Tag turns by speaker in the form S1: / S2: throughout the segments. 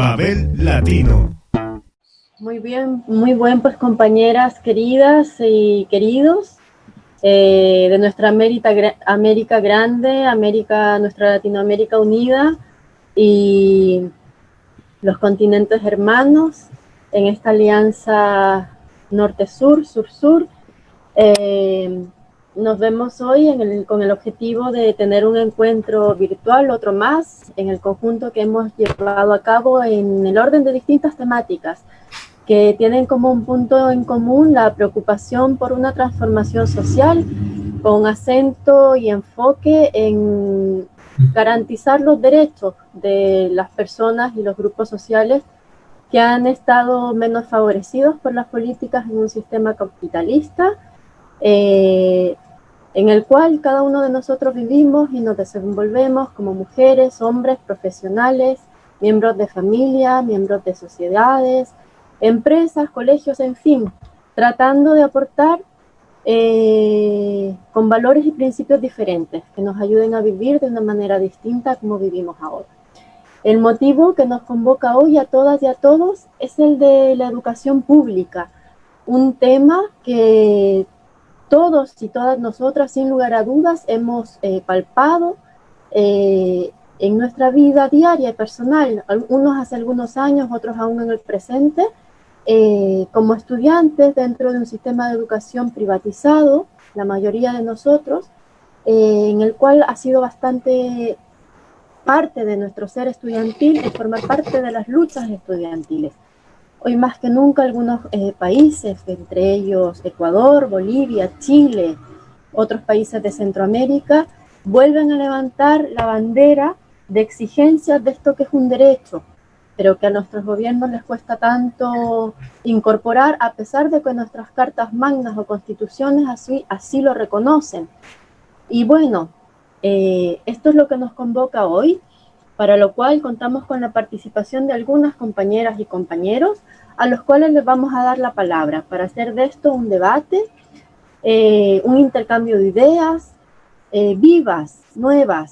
S1: Babel Latino.
S2: Muy bien, muy buen, pues compañeras queridas y queridos de nuestra América grande, nuestra Latinoamérica unida y los continentes hermanos en esta alianza norte-sur, sur-sur. Nos vemos hoy con el objetivo de tener un encuentro virtual, otro más, en el conjunto que hemos llevado a cabo en el orden de distintas temáticas que tienen como un punto en común la preocupación por una transformación social con acento y enfoque en garantizar los derechos de las personas y los grupos sociales que han estado menos favorecidos por las políticas en un sistema capitalista en el cual cada uno de nosotros vivimos y nos desenvolvemos como mujeres, hombres, profesionales, miembros de familia, miembros de sociedades, empresas, colegios, en fin, tratando de aportar con valores y principios diferentes que nos ayuden a vivir de una manera distinta como vivimos ahora. El motivo que nos convoca hoy a todas y a todos es el de la educación pública, un tema que todos y todas nosotras, sin lugar a dudas, hemos palpado en nuestra vida diaria y personal, unos hace algunos años, otros aún en el presente, como estudiantes dentro de un sistema de educación privatizado, la mayoría de nosotros, en el cual ha sido bastante parte de nuestro ser estudiantil y formar parte de las luchas estudiantiles. Hoy más que nunca algunos países, entre ellos Ecuador, Bolivia, Chile, otros países de Centroamérica, vuelven a levantar la bandera de exigencias de esto que es un derecho, pero que a nuestros gobiernos les cuesta tanto incorporar, a pesar de que nuestras cartas magnas o constituciones así lo reconocen. Y bueno, esto es lo que nos convoca hoy, para lo cual contamos con la participación de algunas compañeras y compañeros, a los cuales les vamos a dar la palabra para hacer de esto un debate, un intercambio de ideas vivas, nuevas,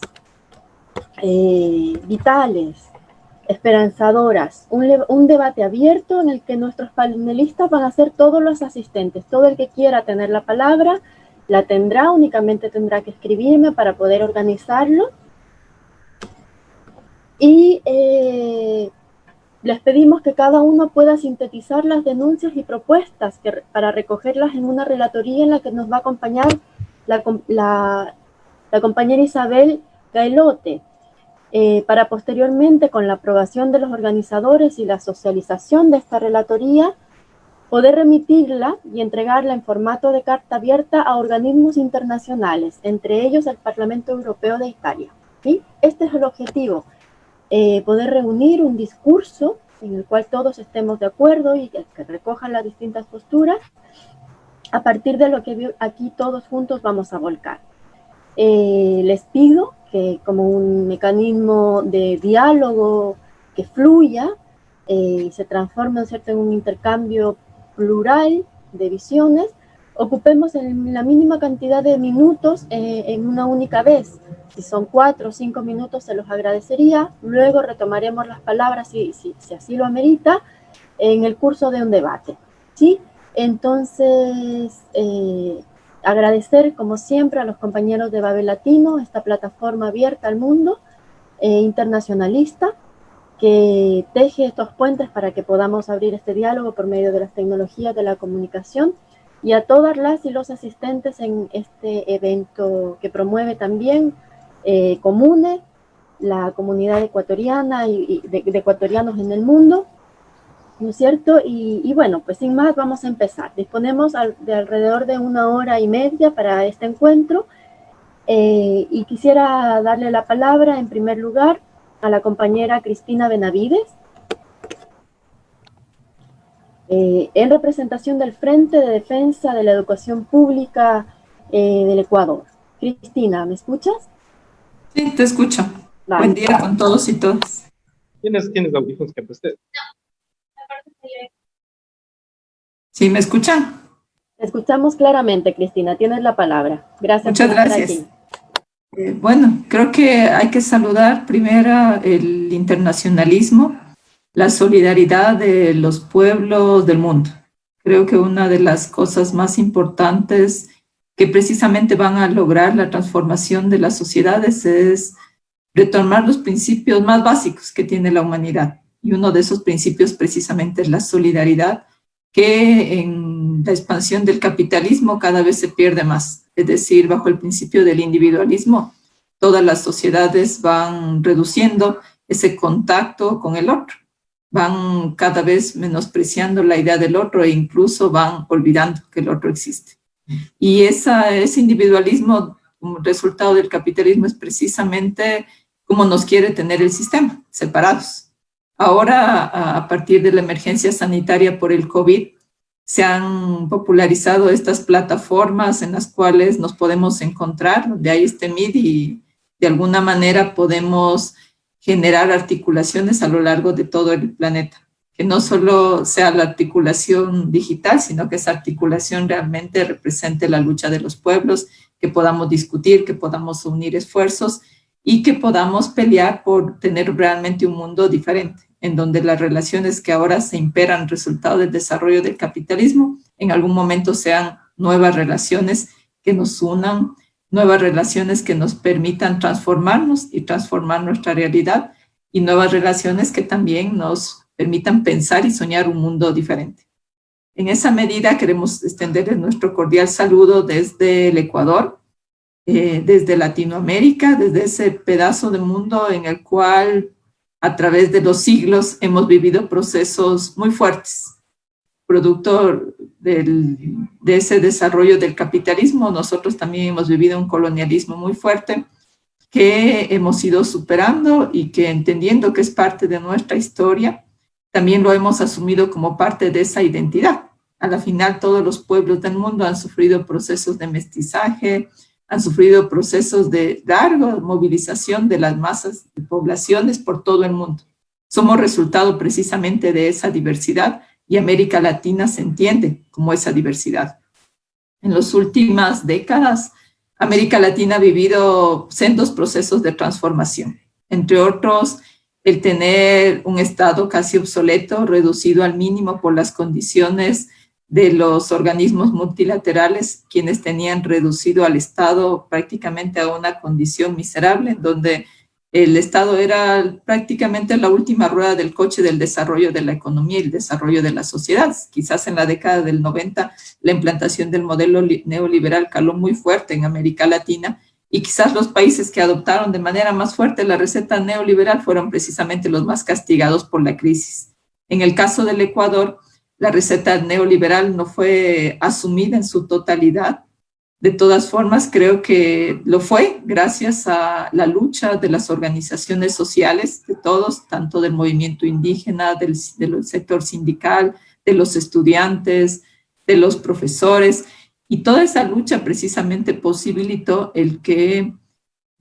S2: vitales, esperanzadoras, un debate abierto en el que nuestros panelistas van a ser todos los asistentes. Todo el que quiera tener la palabra la tendrá, únicamente tendrá que escribirme para poder organizarlo. Y les pedimos que cada uno pueda sintetizar las denuncias y propuestas para recogerlas en una relatoría en la que nos va a acompañar la compañera Isabel Gailote, para posteriormente, con la aprobación de los organizadores y la socialización de esta relatoría, poder remitirla y entregarla en formato de carta abierta a organismos internacionales, entre ellos el Parlamento Europeo de Italia. ¿Sí? Este es el objetivo. Poder reunir un discurso en el cual todos estemos de acuerdo y que recojan las distintas posturas a partir de lo que aquí todos juntos vamos a volcar. Les pido que como un mecanismo de diálogo que fluya y se transforme en un intercambio plural de visiones, ocupemos en la mínima cantidad de minutos en una única vez. Si son 4 o 5 minutos se los agradecería, luego retomaremos las palabras si así lo amerita en el curso de un debate, ¿sí? Entonces, agradecer como siempre a los compañeros de Babel Latino, esta plataforma abierta al mundo, internacionalista, que teje estos puentes para que podamos abrir este diálogo por medio de las tecnologías de la comunicación, y a todas las y los asistentes en este evento que promueve también Comune, la comunidad ecuatoriana y de ecuatorianos en el mundo, ¿no es cierto? Y bueno, pues sin más vamos a empezar. Disponemos de alrededor de 1 hora y media para este encuentro y quisiera darle la palabra en primer lugar a la compañera Cristina Benavides, en representación del Frente de Defensa de la Educación Pública del Ecuador. Cristina, ¿me escuchas?
S3: Sí, te escucho. Vale. Buen día con todos y todas.
S4: ¿Tienes audífonos que presté?
S3: ¿Sí me escuchan?
S2: Te escuchamos claramente, Cristina. Tienes la palabra. Gracias.
S3: Muchas gracias. Bueno, creo que hay que saludar primero el internacionalismo la solidaridad de los pueblos del mundo. Creo que una de las cosas más importantes que precisamente van a lograr la transformación de las sociedades es retomar los principios más básicos que tiene la humanidad. Y uno de esos principios precisamente es la solidaridad, que en la expansión del capitalismo cada vez se pierde más. Es decir, bajo el principio del individualismo, todas las sociedades van reduciendo ese contacto con el otro, van cada vez menospreciando la idea del otro e incluso van olvidando que el otro existe. Y ese individualismo, como resultado del capitalismo, es precisamente como nos quiere tener el sistema, separados. Ahora, a partir de la emergencia sanitaria por el COVID, se han popularizado estas plataformas en las cuales nos podemos encontrar, donde hay este Meet y de alguna manera podemos generar articulaciones a lo largo de todo el planeta. Que no solo sea la articulación digital, sino que esa articulación realmente represente la lucha de los pueblos, que podamos discutir, que podamos unir esfuerzos y que podamos pelear por tener realmente un mundo diferente, en donde las relaciones que ahora se imperan resultado del desarrollo del capitalismo, en algún momento sean nuevas relaciones que nos unan, nuevas relaciones que nos permitan transformarnos y transformar nuestra realidad, y nuevas relaciones que también nos permitan pensar y soñar un mundo diferente. En esa medida queremos extenderles nuestro cordial saludo desde el Ecuador, desde Latinoamérica, desde ese pedazo de mundo en el cual a través de los siglos hemos vivido procesos muy fuertes, producto de ese desarrollo del capitalismo. Nosotros también hemos vivido un colonialismo muy fuerte que hemos ido superando y que, entendiendo que es parte de nuestra historia, también lo hemos asumido como parte de esa identidad. A la final, todos los pueblos del mundo han sufrido procesos de mestizaje, han sufrido procesos de larga movilización de las masas de poblaciones por todo el mundo. Somos resultado precisamente de esa diversidad y América Latina se entiende como esa diversidad. En las últimas décadas, América Latina ha vivido sendos procesos de transformación, entre otros, el tener un Estado casi obsoleto, reducido al mínimo por las condiciones de los organismos multilaterales, quienes tenían reducido al Estado prácticamente a una condición miserable, donde el Estado era prácticamente la última rueda del coche del desarrollo de la economía y el desarrollo de la sociedad. Quizás en la década del 90 la implantación del modelo neoliberal caló muy fuerte en América Latina, y quizás los países que adoptaron de manera más fuerte la receta neoliberal fueron precisamente los más castigados por la crisis. En el caso del Ecuador, la receta neoliberal no fue asumida en su totalidad. De todas formas, creo que lo fue gracias a la lucha de las organizaciones sociales, de todos, tanto del movimiento indígena, del sector sindical, de los estudiantes, de los profesores, y toda esa lucha precisamente posibilitó el que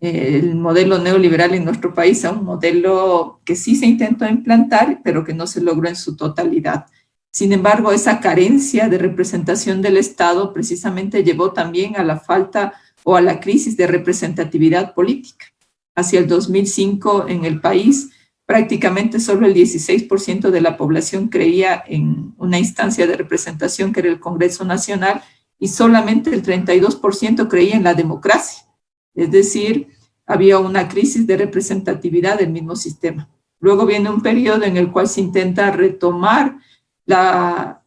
S3: el modelo neoliberal en nuestro país sea un modelo que sí se intentó implantar, pero que no se logró en su totalidad. Sin embargo, esa carencia de representación del Estado precisamente llevó también a la falta o a la crisis de representatividad política. Hacia el 2005 en el país, prácticamente solo el 16% de la población creía en una instancia de representación que era el Congreso Nacional, y solamente el 32% creía en la democracia. Es decir, había una crisis de representatividad del mismo sistema. Luego viene un periodo en el cual se intenta retomar la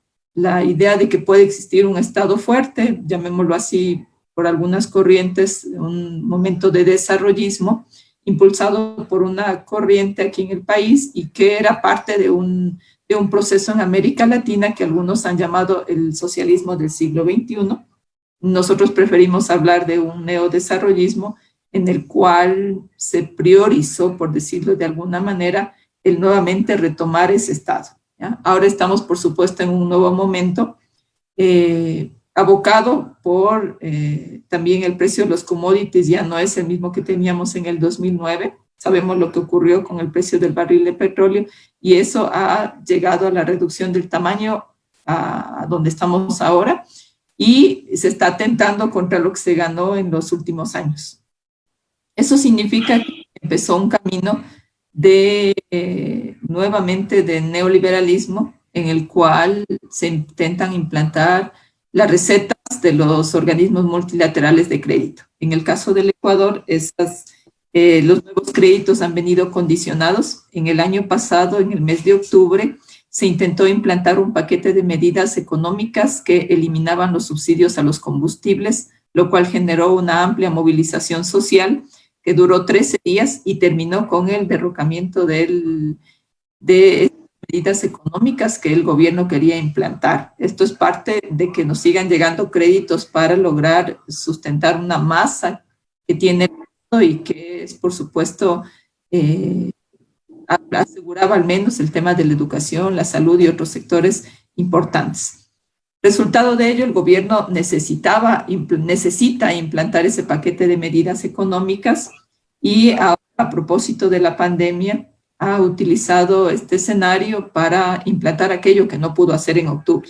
S3: idea de que puede existir un Estado fuerte, llamémoslo así por algunas corrientes, un momento de desarrollismo, impulsado por una corriente aquí en el país y que era parte de un proceso en América Latina que algunos han llamado el socialismo del siglo XXI. Nosotros preferimos hablar de un neodesarrollismo en el cual se priorizó, por decirlo de alguna manera, el nuevamente retomar ese Estado. ¿Ya? Ahora estamos, por supuesto, en un nuevo momento, abocado por también el precio de los commodities, ya no es el mismo que teníamos en el 2009. Sabemos lo que ocurrió con el precio del barril de petróleo y eso ha llegado a la reducción del tamaño a donde estamos ahora y se está atentando contra lo que se ganó en los últimos años. Eso significa que empezó un camino nuevamente de neoliberalismo, en el cual se intentan implantar las recetas de los organismos multilaterales de crédito. En el caso del Ecuador, los nuevos créditos han venido condicionados. En el año pasado, en el mes de octubre, se intentó implantar un paquete de medidas económicas que eliminaban los subsidios a los combustibles, lo cual generó una amplia movilización social que duró 13 días y terminó con el derrocamiento de medidas económicas que el gobierno quería implantar. Esto es parte de que nos sigan llegando créditos para lograr sustentar una masa que tiene y que es, por supuesto, aseguraba al menos el tema de la educación, la salud y otros sectores importantes. Resultado de ello, el gobierno necesita implantar ese paquete de medidas económicas y ahora, a propósito de la pandemia, ha utilizado este escenario para implantar aquello que no pudo hacer en octubre.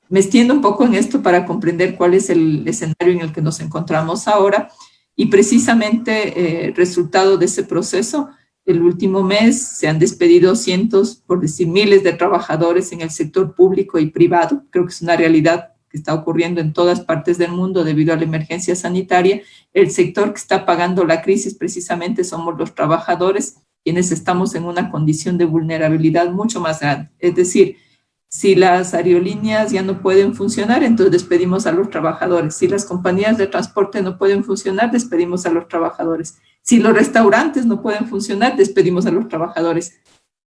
S3: Me extiendo un poco en esto para comprender cuál es el escenario en el que nos encontramos ahora y precisamente resultado de ese proceso, el último mes se han despedido cientos, por decir miles de trabajadores en el sector público y privado. Creo que es una realidad que está ocurriendo en todas partes del mundo debido a la emergencia sanitaria. El sector que está pagando la crisis precisamente somos los trabajadores, quienes estamos en una condición de vulnerabilidad mucho más grande. Es decir, si las aerolíneas ya no pueden funcionar, entonces despedimos a los trabajadores. Si las compañías de transporte no pueden funcionar, despedimos a los trabajadores. Si los restaurantes no pueden funcionar, despedimos a los trabajadores.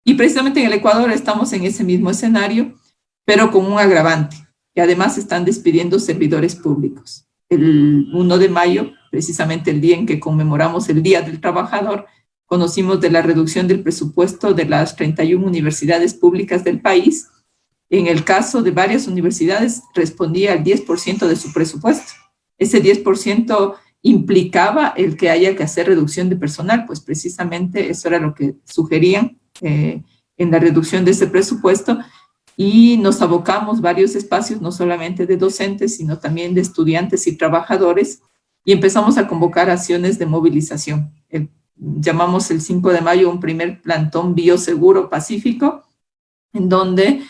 S3: Y precisamente en el Ecuador estamos en ese mismo escenario, pero con un agravante, que además están despidiendo servidores públicos. El 1 de mayo, precisamente el día en que conmemoramos el Día del Trabajador, conocimos de la reducción del presupuesto de las 31 universidades públicas del país. En el caso de varias universidades, respondía al 10% de su presupuesto. Ese 10% implicaba el que haya que hacer reducción de personal, pues precisamente eso era lo que sugerían en la reducción de ese presupuesto, y nos abocamos varios espacios, no solamente de docentes, sino también de estudiantes y trabajadores, y empezamos a convocar acciones de movilización. Llamamos el 5 de mayo un primer plantón bioseguro pacífico, en donde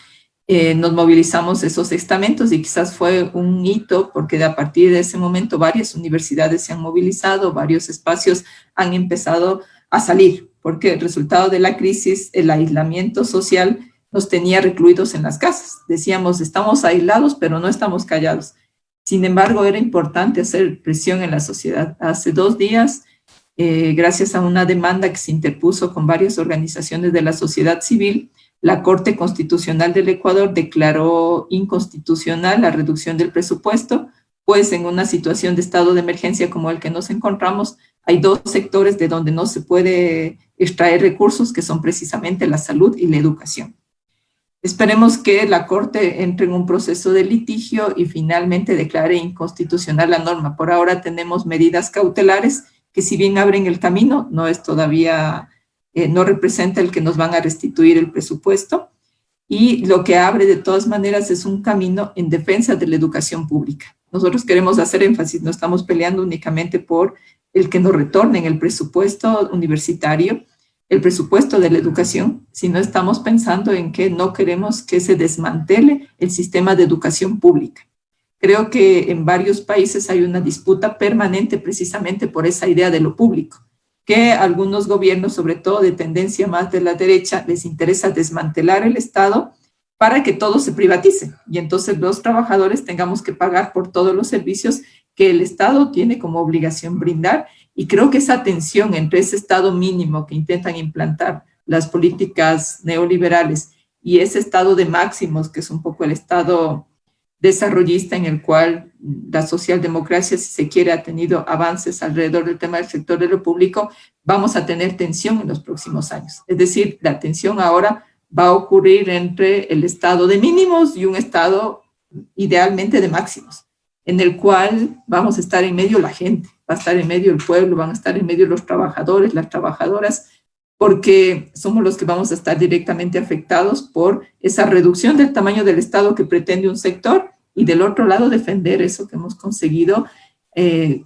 S3: nos movilizamos esos estamentos y quizás fue un hito porque a partir de ese momento varias universidades se han movilizado, varios espacios han empezado a salir, porque el resultado de la crisis, el aislamiento social, nos tenía recluidos en las casas. Decíamos, estamos aislados, pero no estamos callados. Sin embargo, era importante hacer presión en la sociedad. Hace 2 días, gracias a una demanda que se interpuso con varias organizaciones de la sociedad civil, la Corte Constitucional del Ecuador declaró inconstitucional la reducción del presupuesto, pues en una situación de estado de emergencia como el que nos encontramos, hay 2 sectores de donde no se puede extraer recursos, que son precisamente la salud y la educación. Esperemos que la Corte entre en un proceso de litigio y finalmente declare inconstitucional la norma. Por ahora tenemos medidas cautelares que, si bien abren el camino, no es todavía... no representa el que nos van a restituir el presupuesto, y lo que abre de todas maneras es un camino en defensa de la educación pública. Nosotros queremos hacer énfasis, no estamos peleando únicamente por el que nos retornen el presupuesto universitario, el presupuesto de la educación, sino estamos pensando en que no queremos que se desmantele el sistema de educación pública. Creo que en varios países hay una disputa permanente precisamente por esa idea de lo público, que a algunos gobiernos, sobre todo de tendencia más de la derecha, les interesa desmantelar el Estado para que todo se privatice y entonces los trabajadores tengamos que pagar por todos los servicios que el Estado tiene como obligación brindar. Y creo que esa tensión entre ese Estado mínimo que intentan implantar las políticas neoliberales y ese Estado de máximos, que es un poco el Estado desarrollista en el cual la socialdemocracia, si se quiere, ha tenido avances alrededor del tema del sector de lo público, vamos a tener tensión en los próximos años. Es decir, la tensión ahora va a ocurrir entre el estado de mínimos y un estado idealmente de máximos, en el cual vamos a estar en medio la gente, va a estar en medio el pueblo, van a estar en medio los trabajadores, las trabajadoras, porque somos los que vamos a estar directamente afectados por esa reducción del tamaño del Estado que pretende un sector, y del otro lado defender eso que hemos conseguido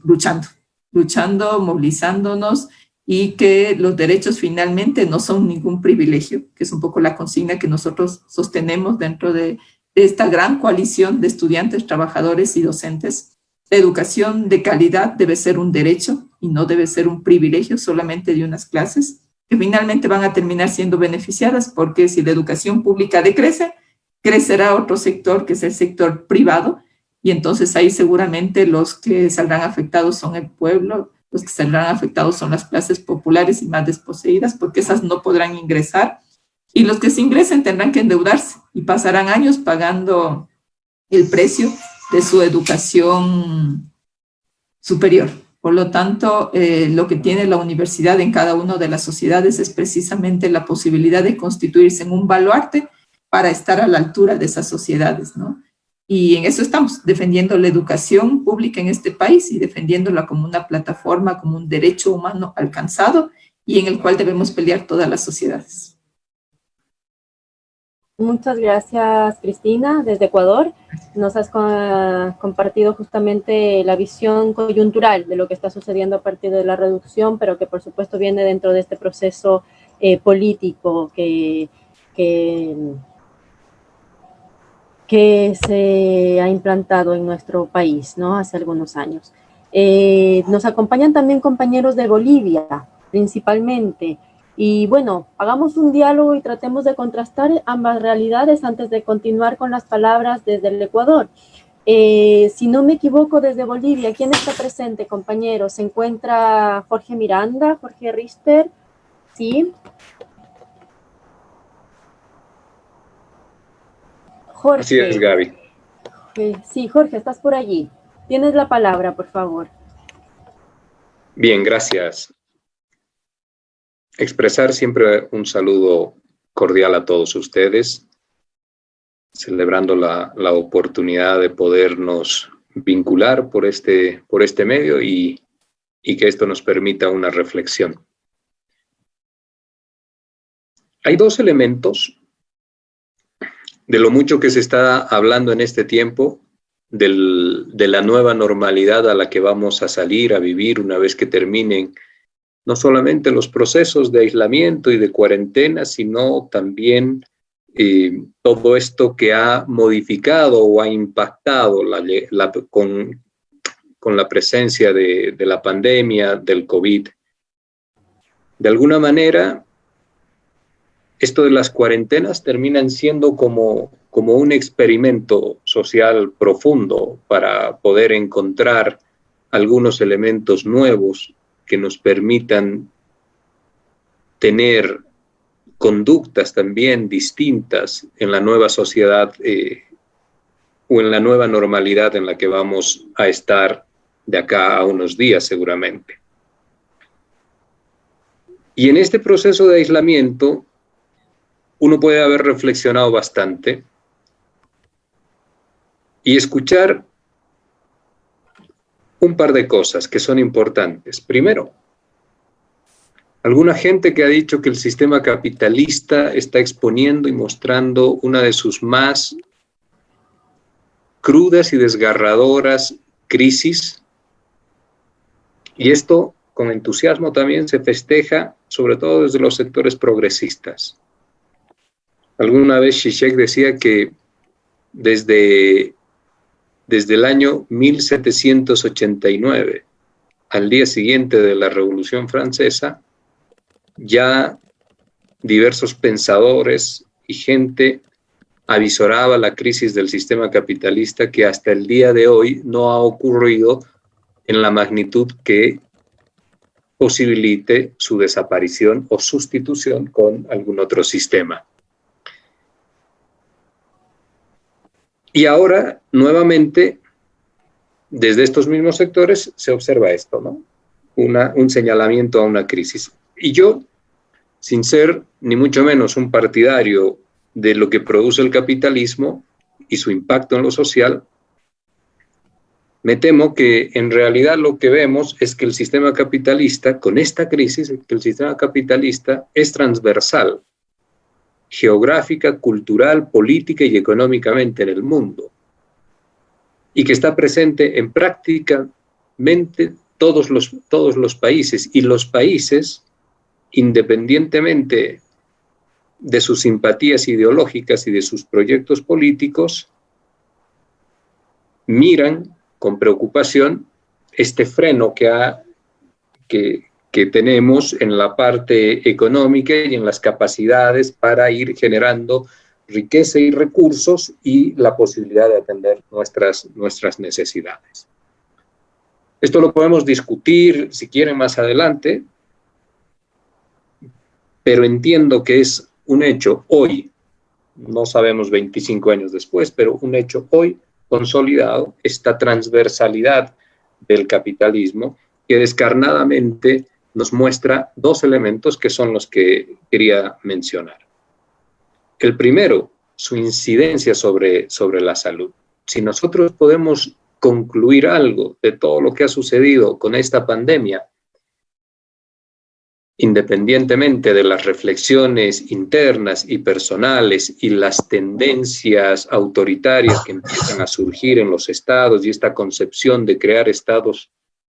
S3: luchando, movilizándonos y que los derechos finalmente no son ningún privilegio, que es un poco la consigna que nosotros sostenemos dentro de esta gran coalición de estudiantes, trabajadores y docentes. La educación de calidad debe ser un derecho y no debe ser un privilegio solamente de unas clases que finalmente van a terminar siendo beneficiadas, porque si la educación pública decrece, crecerá otro sector que es el sector privado, y entonces ahí seguramente los que saldrán afectados son el pueblo, los que saldrán afectados son las clases populares y más desposeídas, porque esas no podrán ingresar, y los que se ingresen tendrán que endeudarse y pasarán años pagando el precio de su educación superior. Por lo tanto, lo que tiene la universidad en cada una de las sociedades es precisamente la posibilidad de constituirse en un baluarte para estar a la altura de esas sociedades, ¿no? Y en eso estamos, defendiendo la educación pública en este país y defendiéndola como una plataforma, como un derecho humano alcanzado y en el cual debemos pelear todas las sociedades.
S2: Muchas gracias, Cristina, desde Ecuador. Nos has compartido justamente la visión coyuntural de lo que está sucediendo a partir de la reducción, pero que por supuesto viene dentro de este proceso político que se ha implantado en nuestro país, ¿no? Hace algunos años. Nos acompañan también compañeros de Bolivia, principalmente. Y bueno, hagamos un diálogo y tratemos de contrastar ambas realidades antes de continuar con las palabras desde el Ecuador. Si no me equivoco, desde Bolivia, ¿quién está presente, compañeros? ¿Se encuentra Jorge Miranda, Jorge Richter? ¿Sí? Jorge.
S1: Así es, Gaby.
S2: Sí, Jorge, estás por allí. Tienes la palabra, por favor.
S1: Bien, gracias. Expresar siempre un saludo cordial a todos ustedes, celebrando la oportunidad de podernos vincular por este medio y que esto nos permita una reflexión. Hay dos elementos de lo mucho que se está hablando en este tiempo, de la nueva normalidad a la que vamos a salir a vivir una vez que terminen no solamente los procesos de aislamiento y de cuarentena, sino también todo esto que ha modificado o ha impactado con la presencia de la pandemia, del COVID. De alguna manera, esto de las cuarentenas terminan siendo como un experimento social profundo para poder encontrar algunos elementos nuevos que nos permitan tener conductas también distintas en la nueva sociedad o en la nueva normalidad en la que vamos a estar de acá a unos días seguramente. Y en este proceso de aislamiento, uno puede haber reflexionado bastante y escuchar un par de cosas que son importantes. Primero, alguna gente que ha dicho que el sistema capitalista está exponiendo y mostrando una de sus más crudas y desgarradoras crisis, y esto con entusiasmo también se festeja, sobre todo desde los sectores progresistas. Alguna vez Zizek decía que desde el año 1789, al día siguiente de la Revolución Francesa, ya diversos pensadores y gente avisoraba la crisis del sistema capitalista que hasta el día de hoy no ha ocurrido en la magnitud que posibilite su desaparición o sustitución con algún otro sistema. Y ahora, nuevamente, desde estos mismos sectores se observa esto, ¿no? Un señalamiento a una crisis. Y yo, sin ser ni mucho menos un partidario de lo que produce el capitalismo y su impacto en lo social, me temo que en realidad lo que vemos es que el sistema capitalista, con esta crisis, que el sistema capitalista es transversal, geográfica, cultural, política y económicamente en el mundo, y que está presente en prácticamente todos los países, y los países, independientemente de sus simpatías ideológicas y de sus proyectos políticos, miran con preocupación este freno que tenemos en la parte económica y en las capacidades para ir generando riqueza y recursos y la posibilidad de atender nuestras necesidades. Esto lo podemos discutir, si quieren, más adelante, pero entiendo que es un hecho hoy, no sabemos 25 años después, pero un hecho hoy consolidado, esta transversalidad del capitalismo que descarnadamente nos muestra dos elementos que son los que quería mencionar. El primero, su incidencia sobre la salud. Si nosotros podemos concluir algo de todo lo que ha sucedido con esta pandemia, independientemente de las reflexiones internas y personales y las tendencias autoritarias que empiezan a surgir en los estados y esta concepción de crear estados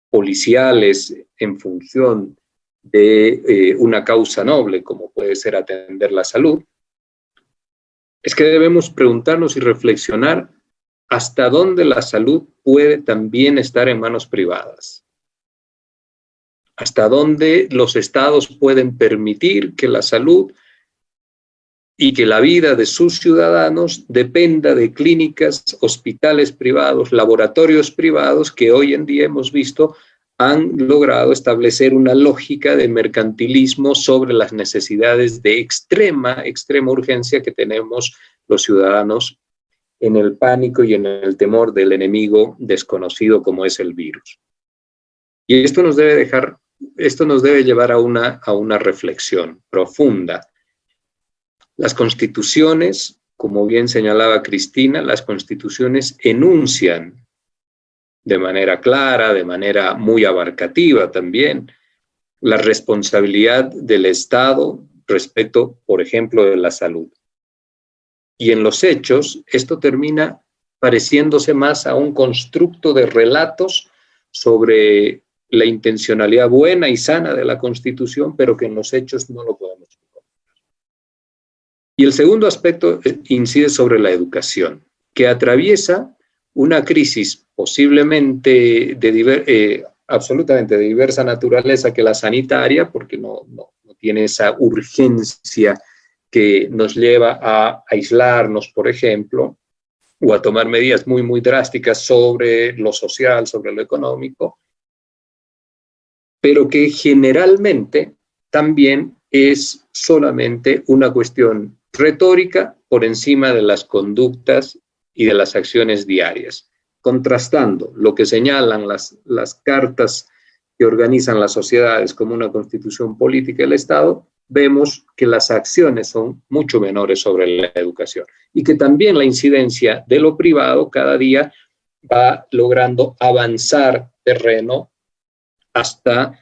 S1: policiales en función de una causa noble, como puede ser atender la salud, es que debemos preguntarnos y reflexionar hasta dónde la salud puede también estar en manos privadas. Hasta dónde los estados pueden permitir que la salud y que la vida de sus ciudadanos dependa de clínicas, hospitales privados, laboratorios privados que hoy en día hemos visto han logrado establecer una lógica de mercantilismo sobre las necesidades de extrema urgencia que tenemos los ciudadanos en el pánico y en el temor del enemigo desconocido como es el virus. Y esto nos debe llevar a una reflexión profunda. Las constituciones, como bien señalaba Cristina, las constituciones enuncian de manera clara, de manera muy abarcativa también, la responsabilidad del Estado respecto, por ejemplo, de la salud. Y en los hechos, esto termina pareciéndose más a un constructo de relatos sobre la intencionalidad buena y sana de la Constitución, pero que en los hechos no lo podemos encontrar. Y el segundo aspecto incide sobre la educación, que atraviesa una crisis posiblemente absolutamente de diversa naturaleza que la sanitaria, porque no tiene esa urgencia que nos lleva a aislarnos, por ejemplo, o a tomar medidas muy, muy drásticas sobre lo social, sobre lo económico, pero que generalmente también es solamente una cuestión retórica por encima de las conductas y de las acciones diarias, contrastando lo que señalan las cartas que organizan las sociedades como una constitución política del Estado, vemos que las acciones son mucho menores sobre la educación y que también la incidencia de lo privado cada día va logrando avanzar terreno hasta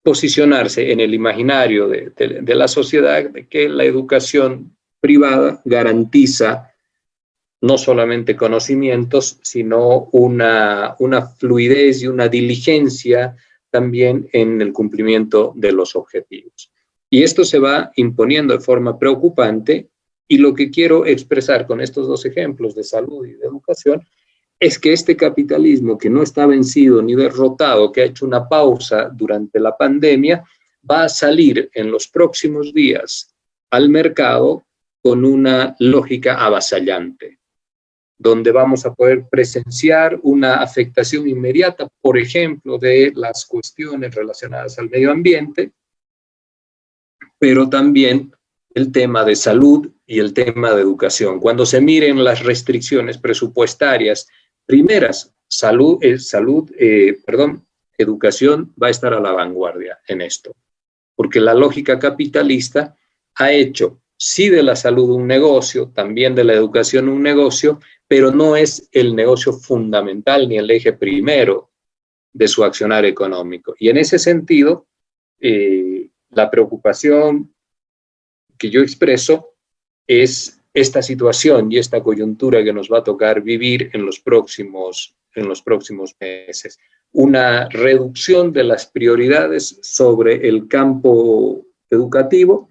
S1: posicionarse en el imaginario de la sociedad de que la educación privada garantiza no solamente conocimientos, sino una fluidez y una diligencia también en el cumplimiento de los objetivos. Y esto se va imponiendo de forma preocupante, y lo que quiero expresar con estos dos ejemplos de salud y de educación es que este capitalismo que no está vencido ni derrotado, que ha hecho una pausa durante la pandemia, va a salir en los próximos días al mercado con una lógica avasallante, donde vamos a poder presenciar una afectación inmediata, por ejemplo, de las cuestiones relacionadas al medio ambiente, pero también el tema de salud y el tema de educación. Cuando se miren las restricciones presupuestarias primeras, educación va a estar a la vanguardia en esto, porque la lógica capitalista ha hecho, sí, de la salud un negocio, también de la educación un negocio, pero no es el negocio fundamental ni el eje primero de su accionar económico. Y en ese sentido, la preocupación que yo expreso es esta situación y esta coyuntura que nos va a tocar vivir en los próximos meses. una reducción de las prioridades sobre el campo educativo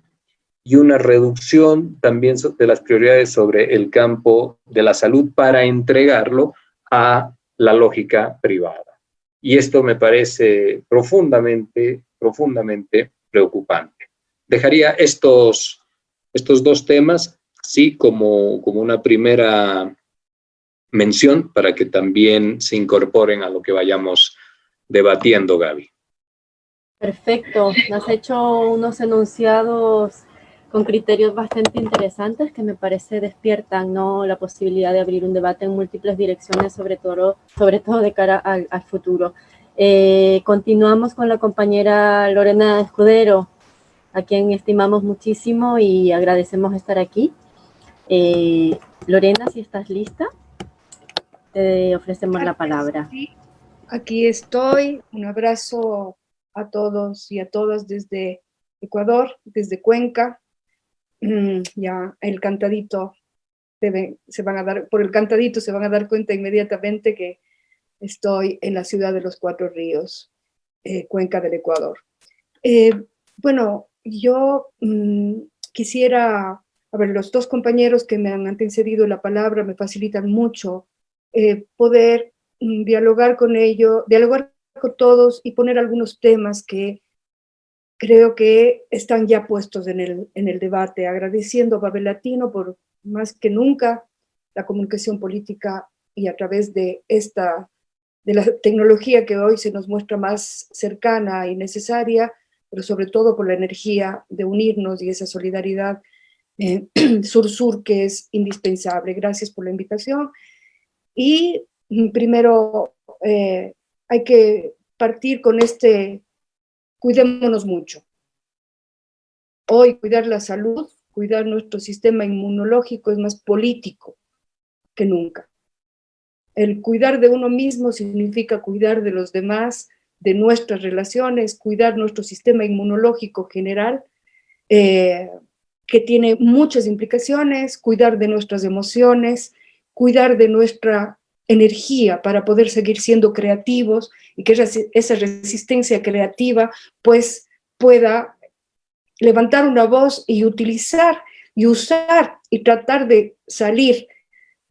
S1: y una reducción también de las prioridades sobre el campo de la salud para entregarlo a la lógica privada. Y esto me parece profundamente preocupante. Dejaría estos dos temas, sí, como una primera mención para que también se incorporen a lo que vayamos debatiendo, Gaby.
S2: Perfecto, has hecho unos enunciados con criterios bastante interesantes que me parece despiertan, ¿no?, la posibilidad de abrir un debate en múltiples direcciones, sobre todo de cara al futuro. Continuamos con la compañera Lorena Escudero, a quien estimamos muchísimo y agradecemos estar aquí. Lorena, si estás lista, te ofrecemos la palabra.
S5: Sí, aquí estoy. Un abrazo a todos y a todas desde Ecuador, desde Cuenca. Ya el cantadito, por el cantadito se van a dar cuenta inmediatamente que estoy en la ciudad de los Cuatro Ríos, Cuenca del Ecuador. Bueno, yo quisiera, los dos compañeros que me han antecedido la palabra me facilitan mucho poder dialogar con todos y poner algunos temas que creo que están ya puestos en el debate, agradeciendo a Babel Latino por más que nunca la comunicación política y a través de la tecnología que hoy se nos muestra más cercana y necesaria, pero sobre todo por la energía de unirnos y esa solidaridad sur-sur que es indispensable. Gracias por la invitación. Y primero hay que partir con cuidémonos mucho. Hoy cuidar la salud, cuidar nuestro sistema inmunológico es más político que nunca. El cuidar de uno mismo significa cuidar de los demás, de nuestras relaciones, cuidar nuestro sistema inmunológico general, que tiene muchas implicaciones, cuidar de nuestras emociones, cuidar de nuestra energía para poder seguir siendo creativos y que esa resistencia creativa pues pueda levantar una voz y utilizar y usar y tratar de salir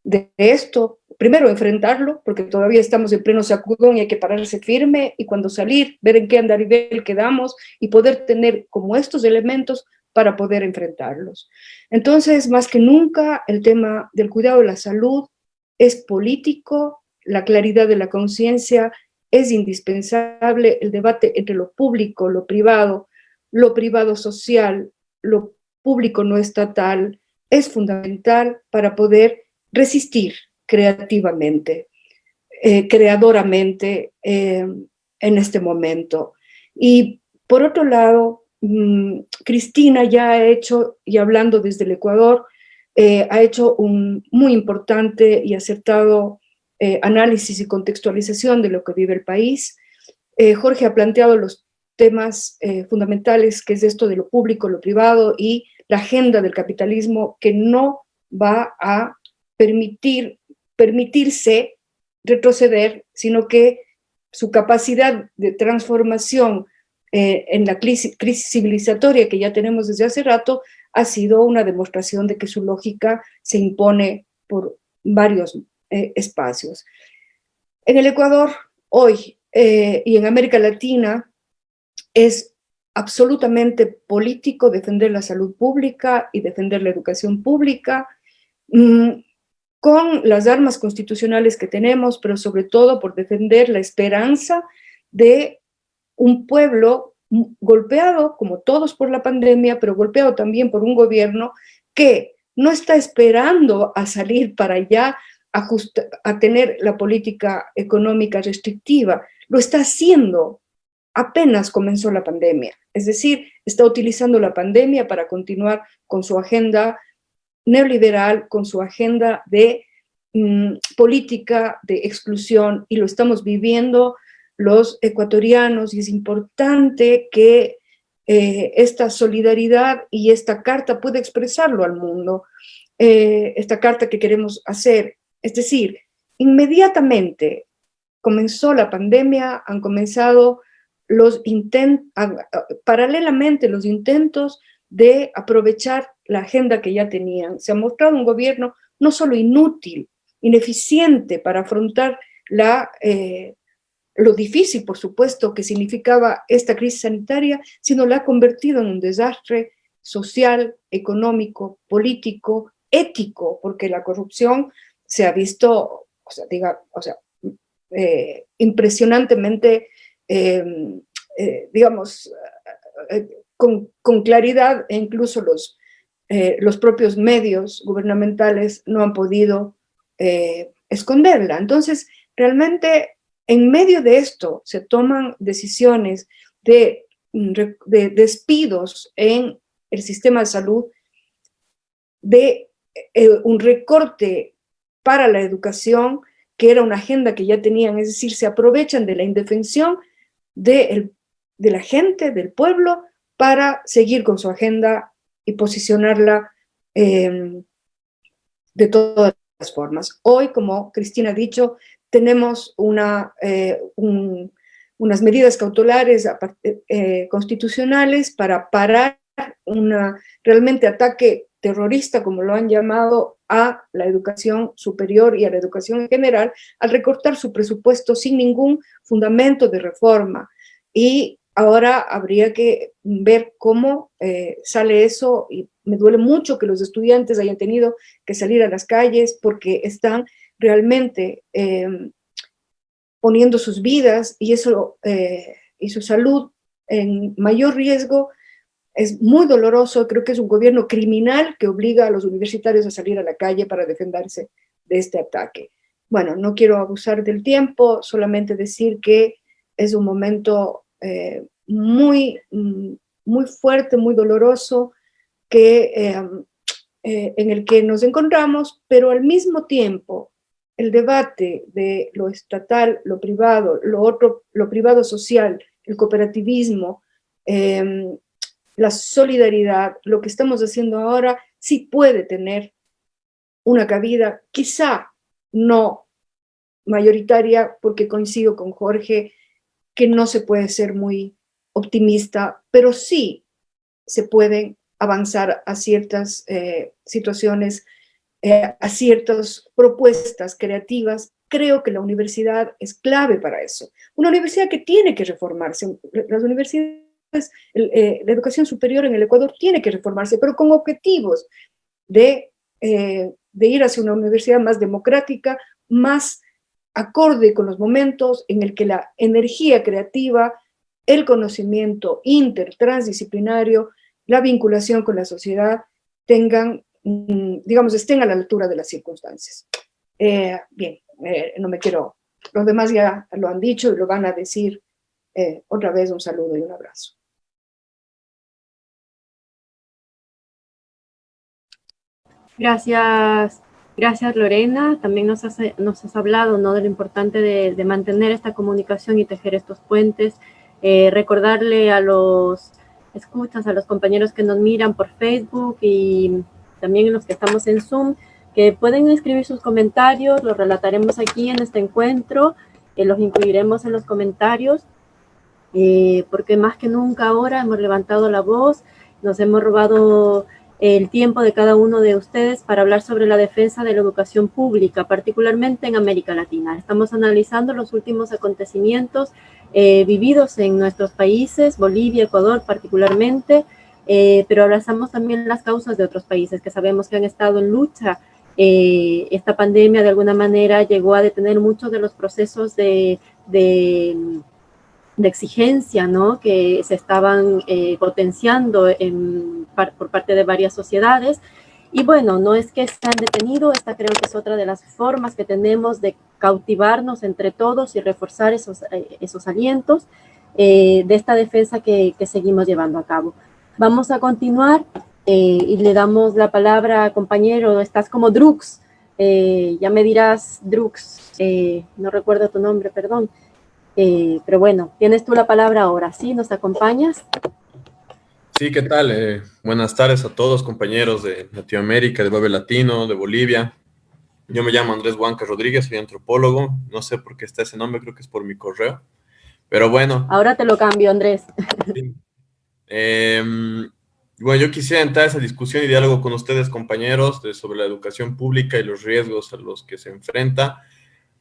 S5: de esto, primero enfrentarlo, porque todavía estamos en pleno sacudón y hay que pararse firme, y cuando salir, ver en qué andarivel quedamos y poder tener como estos elementos para poder enfrentarlos. Entonces, más que nunca, el tema del cuidado de la salud es político, la claridad de la conciencia es indispensable, el debate entre lo público, lo privado social, lo público no estatal, es fundamental para poder resistir creativamente, creadoramente en este momento. Y por otro lado, Cristina ya ha hecho, y hablando desde el Ecuador, ha hecho un muy importante y acertado análisis y contextualización de lo que vive el país. Jorge ha planteado los temas fundamentales, que es esto de lo público, lo privado y la agenda del capitalismo, que no va a permitirse retroceder, sino que su capacidad de transformación en la crisis civilizatoria que ya tenemos desde hace rato ha sido una demostración de que su lógica se impone por varios espacios. En el Ecuador hoy y en América Latina es absolutamente político defender la salud pública y defender la educación pública, con las armas constitucionales que tenemos, pero sobre todo por defender la esperanza de un pueblo golpeado, como todos por la pandemia, pero golpeado también por un gobierno que no está esperando a salir para allá a tener la política económica restrictiva, lo está haciendo apenas comenzó la pandemia, es decir, está utilizando la pandemia para continuar con su agenda neoliberal, con su agenda de política de exclusión, y lo estamos viviendo los ecuatorianos, y es importante que esta solidaridad y esta carta pueda expresarlo al mundo, esta carta que queremos hacer, es decir, inmediatamente comenzó la pandemia, han comenzado paralelamente los intentos de aprovechar la agenda que ya tenían. Se ha mostrado un gobierno no solo inútil, ineficiente para afrontar lo difícil, por supuesto, que significaba esta crisis sanitaria, sino la ha convertido en un desastre social, económico, político, ético, porque la corrupción se ha visto, impresionantemente, con claridad, e incluso los propios medios gubernamentales no han podido esconderla. Entonces, realmente, en medio de esto se toman decisiones de despidos en el sistema de salud, de un recorte para la educación, que era una agenda que ya tenían, es decir, se aprovechan de la indefensión de la gente, del pueblo, para seguir con su agenda y posicionarla de todas las formas. Hoy, como Cristina ha dicho, tenemos unas medidas cautelares constitucionales para parar realmente ataque terrorista, como lo han llamado, a la educación superior y a la educación en general, al recortar su presupuesto sin ningún fundamento de reforma. Y ahora habría que ver cómo sale eso, y me duele mucho que los estudiantes hayan tenido que salir a las calles porque están realmente poniendo sus vidas y su salud en mayor riesgo. Es muy doloroso, creo que es un gobierno criminal que obliga a los universitarios a salir a la calle para defenderse de este ataque. Bueno, no quiero abusar del tiempo, solamente decir que es un momento muy fuerte, muy doloroso, en el que nos encontramos, pero al mismo tiempo el debate de lo estatal, lo privado, lo privado social, el cooperativismo, la solidaridad, lo que estamos haciendo ahora, sí puede tener una cabida, quizá no mayoritaria, porque coincido con Jorge que no se puede ser muy optimista, pero sí se pueden avanzar a ciertas situaciones, a ciertas propuestas creativas. Creo que la universidad es clave para eso. Una universidad que tiene que reformarse. Las universidades, la educación superior en el Ecuador tiene que reformarse, pero con objetivos de ir hacia una universidad más democrática, más acorde con los momentos en el que la energía creativa, el conocimiento intertransdisciplinario, la vinculación con la sociedad estén a la altura de las circunstancias. Bien, no me quiero, los demás ya lo han dicho y lo van a decir. Otra vez un saludo y un abrazo.
S2: Gracias, Lorena. También nos has hablado, ¿no?, de lo importante de mantener esta comunicación y tejer estos puentes. Recordarle a los escuchas, a los compañeros que nos miran por Facebook y también los que estamos en Zoom, que pueden escribir sus comentarios, los relataremos aquí en este encuentro, los incluiremos en los comentarios, porque más que nunca ahora hemos levantado la voz, nos hemos robado el tiempo de cada uno de ustedes para hablar sobre la defensa de la educación pública, particularmente en América Latina. Estamos analizando los últimos acontecimientos vividos en nuestros países, Bolivia, Ecuador particularmente, pero abrazamos también las causas de otros países que sabemos que han estado en lucha. Esta pandemia de alguna manera llegó a detener muchos de los procesos de exigencia, ¿no?, que se estaban potenciando por parte de varias sociedades. Y bueno, no es que se han detenido, esta creo que es otra de las formas que tenemos de cautivarnos entre todos y reforzar esos alientos de esta defensa que seguimos llevando a cabo. Vamos a continuar y le damos la palabra, compañero. Estás como Drux, ya me dirás, Drux, no recuerdo tu nombre, perdón. Pero bueno, tienes tú la palabra ahora, ¿sí? ¿Nos acompañas?
S6: Sí, ¿qué tal? Buenas tardes a todos, compañeros de Latinoamérica, de Bebe Latino, de Bolivia.
S7: Yo me llamo Andrés Huanca Rodríguez, soy antropólogo. No sé por qué está ese nombre, creo que es por mi correo. Pero bueno.
S2: Ahora te lo cambio, Andrés.
S7: Sí. Bueno, yo quisiera entrar a esa discusión y diálogo con ustedes, compañeros, sobre la educación pública y los riesgos a los que se enfrenta,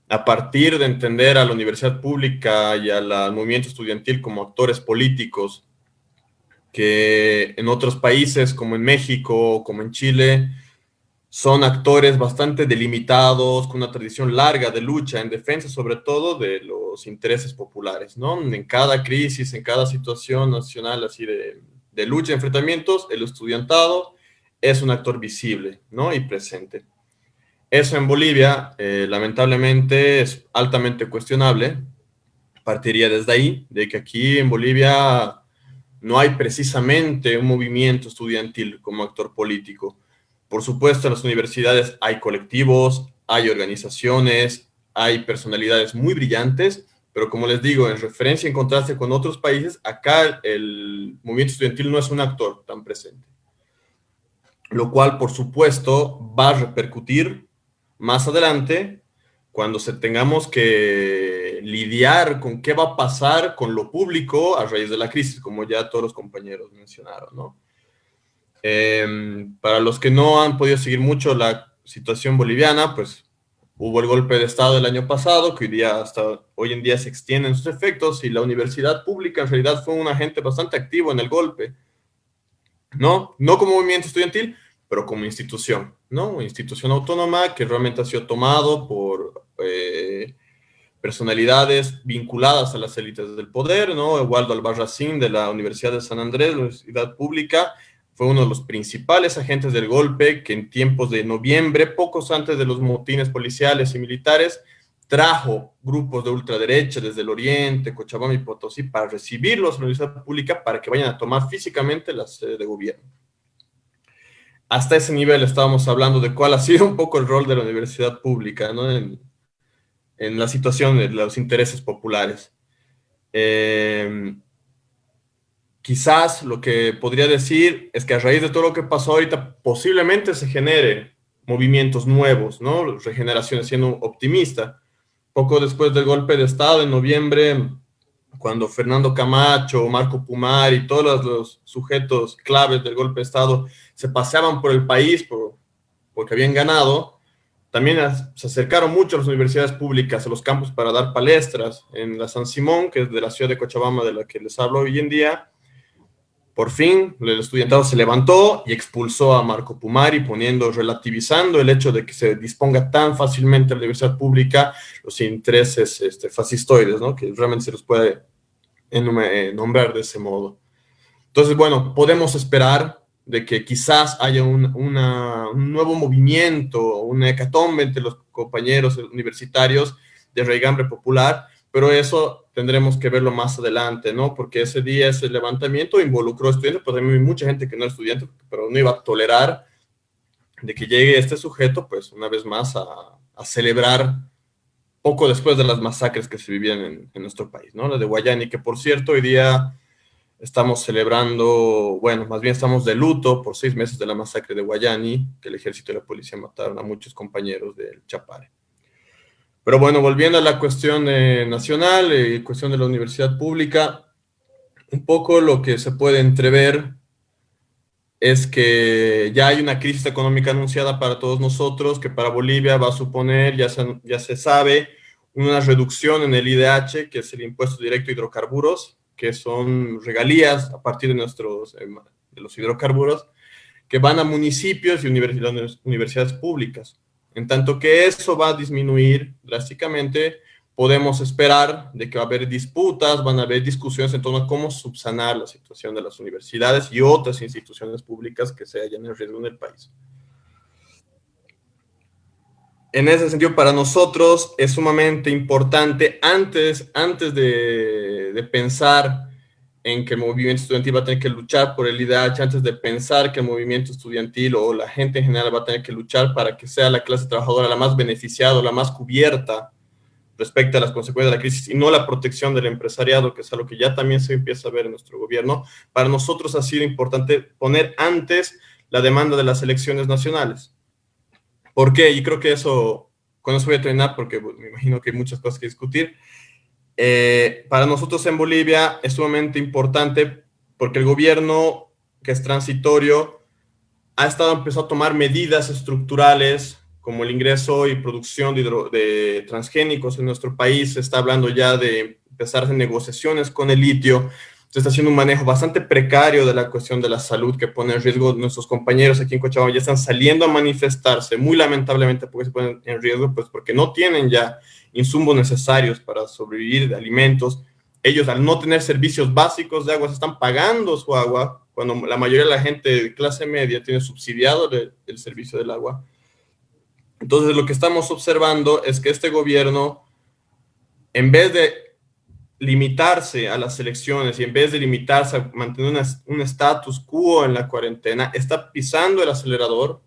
S7: a partir de entender a la universidad pública y al movimiento estudiantil como actores políticos que en otros países, como en México, como en Chile, son actores bastante delimitados, con una tradición larga de lucha en defensa, sobre todo, de los intereses populares, ¿no? En cada crisis, en cada situación nacional así de lucha, enfrentamientos, el estudiantado es un actor visible, ¿no? Y presente. Eso en Bolivia, lamentablemente, es altamente cuestionable. Partiría desde ahí, de que aquí en Bolivia no hay precisamente un movimiento estudiantil como actor político. Por supuesto, en las universidades hay colectivos, hay organizaciones, hay personalidades muy brillantes, pero como les digo, en referencia, en contraste con otros países, acá el movimiento estudiantil no es un actor tan presente. Lo cual, por supuesto, va a repercutir más adelante cuando tengamos que lidiar con qué va a pasar con lo público a raíz de la crisis, como ya todos los compañeros mencionaron, ¿no? Para los que no han podido seguir mucho la situación boliviana, pues hubo el golpe de Estado del año pasado, que hasta hoy en día se extienden sus efectos, y la universidad pública en realidad fue un agente bastante activo en el golpe, ¿no? No como movimiento estudiantil, pero como institución, ¿no? Una institución autónoma que realmente ha sido tomado por personalidades vinculadas a las élites del poder, ¿no? Waldo Albarracín de la Universidad de San Andrés, la universidad pública, fue uno de los principales agentes del golpe que en tiempos de noviembre, pocos antes de los motines policiales y militares, trajo grupos de ultraderecha desde el oriente, Cochabamba y Potosí, para recibirlos a la universidad pública para que vayan a tomar físicamente la sede de gobierno. Hasta ese nivel estábamos hablando de cuál ha sido un poco el rol de la universidad pública, ¿no? En la situación de los intereses populares. Quizás lo que podría decir es que a raíz de todo lo que pasó ahorita, posiblemente se genere movimientos nuevos, ¿no? Regeneraciones, siendo optimista. Poco después del golpe de Estado, en noviembre, cuando Fernando Camacho, Marco Pumar y todos los sujetos claves del golpe de Estado se paseaban por el país porque habían ganado, también se acercaron mucho a las universidades públicas, a los campus para dar palestras. En la San Simón, que es de la ciudad de Cochabamba, de la que les hablo hoy en día, por fin el estudiantado se levantó y expulsó a Marco Pumari, relativizando el hecho de que se disponga tan fácilmente la universidad pública los intereses fascistoides, ¿no? Que realmente se los puede nombrar de ese modo. Entonces, bueno, podemos esperar de que quizás haya un nuevo movimiento, una hecatombe entre los compañeros universitarios de raigambre popular, pero eso tendremos que verlo más adelante, ¿no? Porque ese día, ese levantamiento involucró estudiantes, pues hay mucha gente que no era estudiante, pero no iba a tolerar de que llegue este sujeto, pues una vez más a celebrar poco después de las masacres que se vivían en nuestro país, ¿no? La de Guayani, que por cierto hoy día estamos celebrando, bueno, más bien estamos de luto por 6 meses de la masacre de Guayani, que el ejército y la policía mataron a muchos compañeros del Chapare. Pero bueno, volviendo a la cuestión nacional, cuestión de la universidad pública, un poco lo que se puede entrever es que ya hay una crisis económica anunciada para todos nosotros, que para Bolivia va a suponer, ya se sabe, una reducción en el IDH, que es el impuesto directo a hidrocarburos, que son regalías a partir de los hidrocarburos, que van a municipios y universidades públicas. En tanto que eso va a disminuir drásticamente, podemos esperar de que va a haber disputas, van a haber discusiones en torno a cómo subsanar la situación de las universidades y otras instituciones públicas que se hallan en riesgo en el país. En ese sentido, para nosotros es sumamente importante, antes de pensar en que el movimiento estudiantil va a tener que luchar por el IDH, antes de pensar que el movimiento estudiantil o la gente en general va a tener que luchar para que sea la clase trabajadora la más beneficiada, la más cubierta respecto a las consecuencias de la crisis y no la protección del empresariado, que es algo que ya también se empieza a ver en nuestro gobierno, para nosotros ha sido importante poner antes la demanda de las elecciones nacionales. ¿Por qué? Y creo que con eso voy a terminar porque pues, me imagino que hay muchas cosas que discutir. Para nosotros en Bolivia es sumamente importante porque el gobierno, que es transitorio, empezado a tomar medidas estructurales como el ingreso y producción de transgénicos en nuestro país. Se está hablando ya de empezar a hacer negociaciones con el litio. Se está haciendo un manejo bastante precario de la cuestión de la salud que pone en riesgo. Nuestros compañeros aquí en Cochabamba ya están saliendo a manifestarse, muy lamentablemente porque se ponen en riesgo, pues porque no tienen ya insumos necesarios para sobrevivir, de alimentos. Ellos, al no tener servicios básicos de agua, se están pagando su agua, cuando la mayoría de la gente de clase media tiene subsidiado el servicio del agua. Entonces, lo que estamos observando es que este gobierno, en vez de limitarse a las elecciones y en vez de limitarse a mantener un status quo en la cuarentena, está pisando el acelerador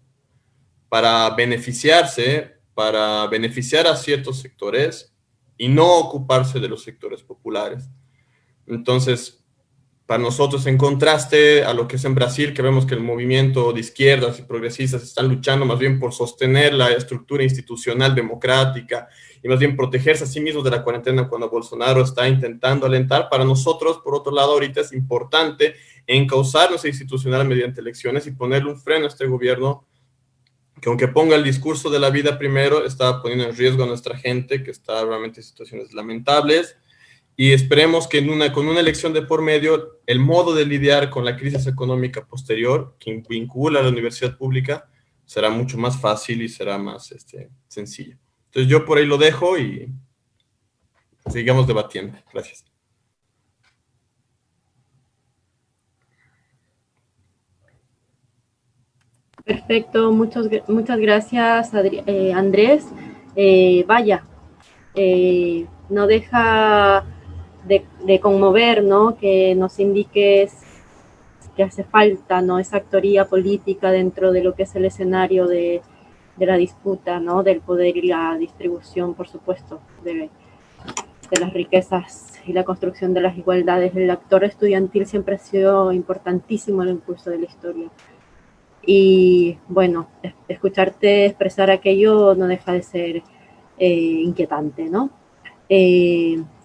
S7: para beneficiarse, para beneficiar a ciertos sectores y no ocuparse de los sectores populares. Entonces, para nosotros, en contraste a lo que es en Brasil, que vemos que el movimiento de izquierdas y progresistas están luchando más bien por sostener la estructura institucional democrática y más bien protegerse a sí mismos de la cuarentena cuando Bolsonaro está intentando alentar. Para nosotros, por otro lado, ahorita es importante encauzar nuestra institucional mediante elecciones y ponerle un freno a este gobierno que, aunque ponga el discurso de la vida primero, está poniendo en riesgo a nuestra gente, que está realmente en situaciones lamentables. Y esperemos que con una elección de por medio, el modo de lidiar con la crisis económica posterior, que vincula a la universidad pública, será mucho más fácil y será más sencillo. Entonces yo por ahí lo dejo y sigamos debatiendo. Gracias.
S2: Perfecto, muchas gracias, Andrés. Vaya, no deja de conmover, ¿no? Que nos indiques que hace falta, ¿no? Esa actoría política dentro de lo que es el escenario de la disputa, ¿no? Del poder y la distribución, por supuesto, de las riquezas y la construcción de las igualdades. El actor estudiantil siempre ha sido importantísimo en el curso de la historia. Y bueno, escucharte expresar aquello no deja de ser inquietante, ¿no?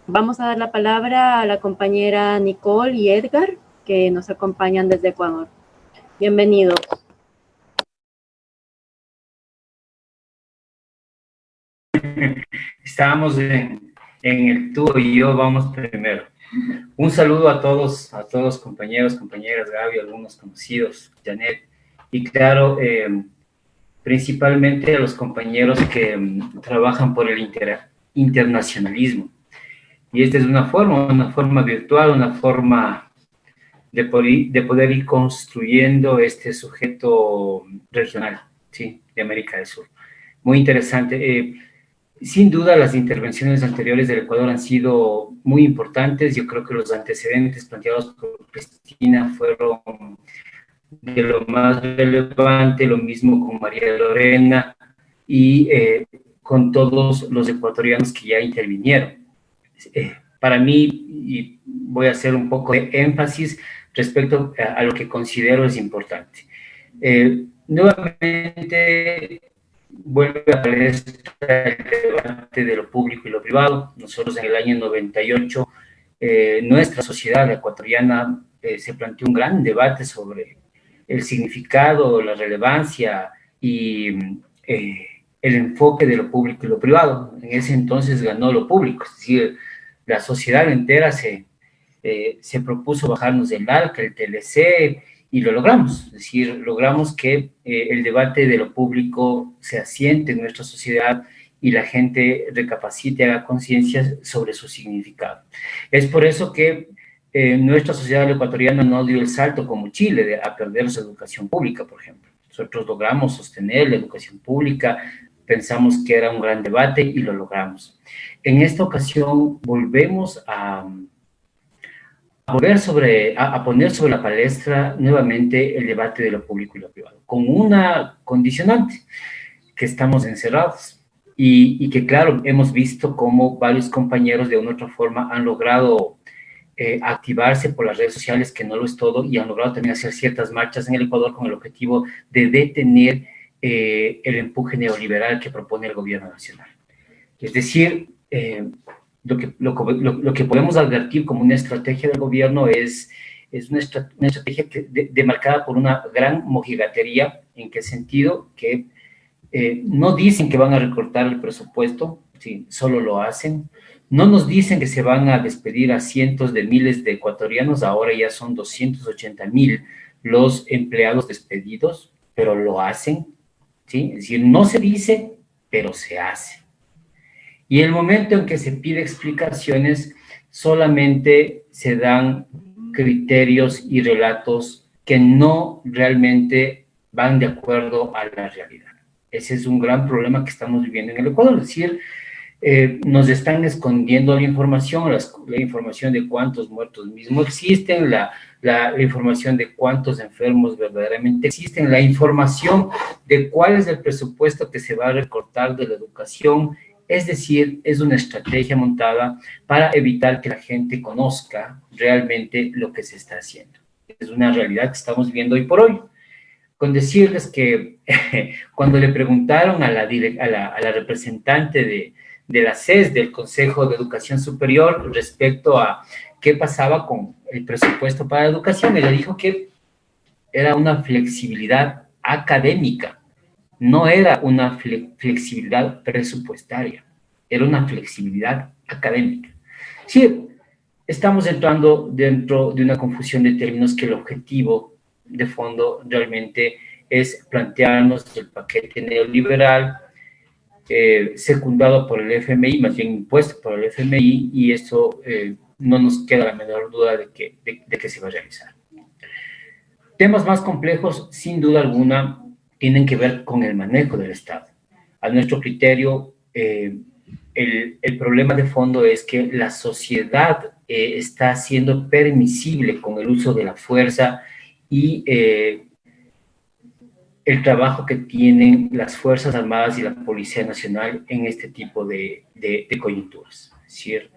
S2: Vamos a dar la palabra a la compañera Nicole y Edgar, que nos acompañan desde Ecuador. Bienvenidos.
S8: Estábamos en el tú y yo, vamos primero. Un saludo a todos compañeros, compañeras, Gaby, algunos conocidos, Janet, y claro, principalmente a los compañeros que trabajan por el internacionalismo. Y esta es una forma virtual, una forma de poder ir construyendo este sujeto regional, ¿sí? De América del Sur. Muy interesante. Sin duda, las intervenciones anteriores del Ecuador han sido muy importantes. Yo creo que los antecedentes planteados por Cristina fueron de lo más relevante, lo mismo con María Lorena y con todos los ecuatorianos que ya intervinieron. Para mí, y voy a hacer un poco de énfasis respecto a lo que considero es importante. Nuevamente, vuelve a aparecer el debate de lo público y lo privado. Nosotros en el año 98, nuestra sociedad ecuatoriana se planteó un gran debate sobre el significado, la relevancia y el enfoque de lo público y lo privado. En ese entonces ganó lo público, es decir, la sociedad entera se propuso bajarnos del ALCA, el TLC, y lo logramos. Es decir, logramos que el debate de lo público se asiente en nuestra sociedad y la gente recapacite, haga conciencia sobre su significado. Es por eso que nuestra sociedad ecuatoriana no dio el salto como Chile a perder su educación pública, por ejemplo. Nosotros logramos sostener la educación pública, pensamos que era un gran debate y lo logramos. En esta ocasión volvemos a poner sobre la palestra nuevamente el debate de lo público y lo privado, con una condicionante, que estamos encerrados y que, claro, hemos visto cómo varios compañeros de una u otra forma han logrado activarse por las redes sociales, que no lo es todo, y han logrado también hacer ciertas marchas en el Ecuador con el objetivo de detener el empuje neoliberal que propone el gobierno nacional. Es decir, lo que podemos advertir como una estrategia del gobierno es una estrategia demarcada por una gran mojigatería. ¿En qué sentido? Que no dicen que van a recortar el presupuesto, sí, solo lo hacen. No nos dicen que se van a despedir a cientos de miles de ecuatorianos, ahora ya son 280,000 los empleados despedidos, pero lo hacen, ¿sí? Es decir, no se dice, pero se hace. Y en el momento en que se pide explicaciones, solamente se dan criterios y relatos que no realmente van de acuerdo a la realidad. Ese es un gran problema que estamos viviendo en el Ecuador, es decir, nos están escondiendo la información de cuántos muertos mismos existen, la información de cuántos enfermos verdaderamente existen, la información de cuál es el presupuesto que se va a recortar de la educación. Es decir, es una estrategia montada para evitar que la gente conozca realmente lo que se está haciendo. Es una realidad que estamos viendo hoy por hoy. Con decirles que cuando le preguntaron a la representante de la CES, del Consejo de Educación Superior, respecto a qué pasaba con el presupuesto para la educación, ella dijo que era una flexibilidad académica, no era una flexibilidad presupuestaria, era una flexibilidad académica. Sí, estamos entrando dentro de una confusión de términos que el objetivo de fondo realmente es plantearnos el paquete neoliberal secundado por el FMI, más bien impuesto por el FMI, y eso no nos queda la menor duda de que se va a realizar. Temas más complejos, sin duda alguna, tienen que ver con el manejo del Estado. A nuestro criterio, el problema de fondo es que la sociedad está siendo permisible con el uso de la fuerza y el trabajo que tienen las Fuerzas Armadas y la Policía Nacional en este tipo de coyunturas. Es decir,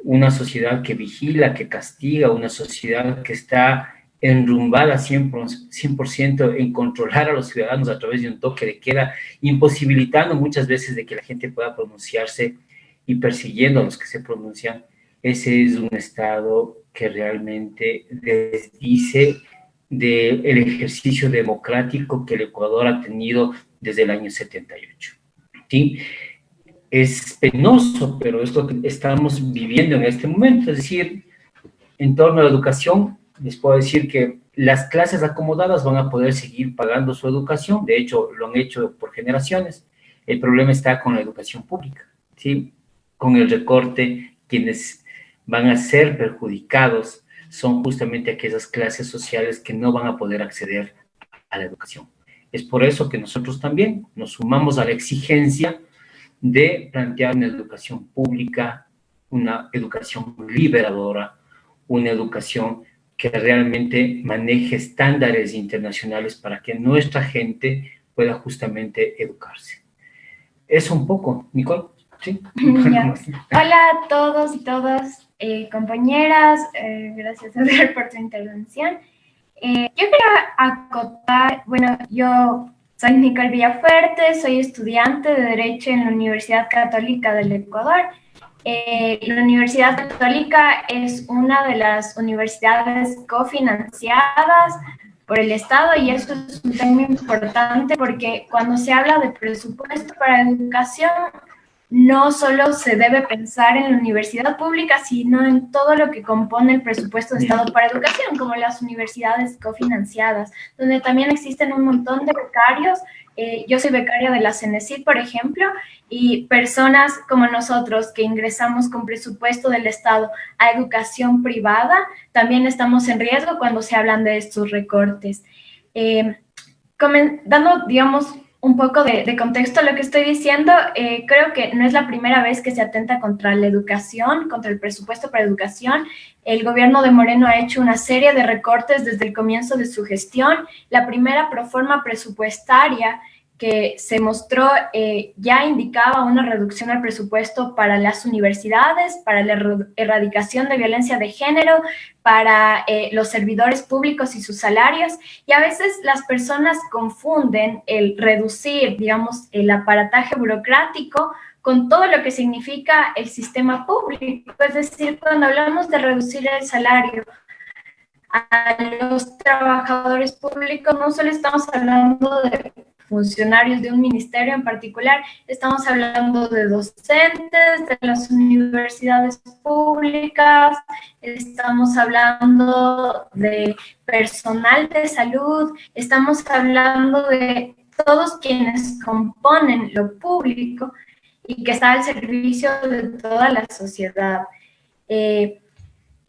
S8: una sociedad que vigila, que castiga, una sociedad que está enrumbada 100% en controlar a los ciudadanos a través de un toque de queda, imposibilitando muchas veces de que la gente pueda pronunciarse y persiguiendo a los que se pronuncian. Ese es un Estado que realmente desdice del ejercicio democrático que el Ecuador ha tenido desde el año 78. ¿Sí? Es penoso, pero es lo que estamos viviendo en este momento. Es decir, en torno a la educación, les puedo decir que las clases acomodadas van a poder seguir pagando su educación. De hecho, lo han hecho por generaciones. El problema está con la educación pública, ¿sí? Con el recorte, quienes van a ser perjudicados son justamente aquellas clases sociales que no van a poder acceder a la educación. Es por eso que nosotros también nos sumamos a la exigencia de plantear una educación pública, una educación liberadora, una educación que realmente maneje estándares internacionales para que nuestra gente pueda justamente educarse. Eso un poco, Nicole. ¿Sí?
S9: Ya. Hola a todos y todas, compañeras, gracias Edgar por tu intervención. Yo quería acotar, bueno, yo soy Nicole Villafuerte, soy estudiante de Derecho en la Universidad Católica del Ecuador. La Universidad Católica es una de las universidades cofinanciadas por el Estado y eso es un tema importante porque cuando se habla de presupuesto para educación, no solo se debe pensar en la universidad pública, sino en todo lo que compone el presupuesto de Estado para educación, como las universidades cofinanciadas, donde también existen un montón de becarios. Yo soy becaria de la CENESID, por ejemplo, y personas como nosotros que ingresamos con presupuesto del Estado a educación privada, también estamos en riesgo cuando se hablan de estos recortes. Dando, digamos, un poco de contexto a lo que estoy diciendo, creo que no es la primera vez que se atenta contra la educación, contra el presupuesto para educación. El gobierno de Moreno ha hecho una serie de recortes desde el comienzo de su gestión. La primera proforma presupuestaria que se mostró ya indicaba una reducción al presupuesto para las universidades, para la erradicación de violencia de género, para los servidores públicos y sus salarios, y a veces las personas confunden el reducir, digamos, el aparataje burocrático con todo lo que significa el sistema público. Es decir, cuando hablamos de reducir el salario a los trabajadores públicos, no solo estamos hablando de funcionarios de un ministerio en particular, estamos hablando de docentes de las universidades públicas, estamos hablando de personal de salud, estamos hablando de todos quienes componen lo público y que está al servicio de toda la sociedad.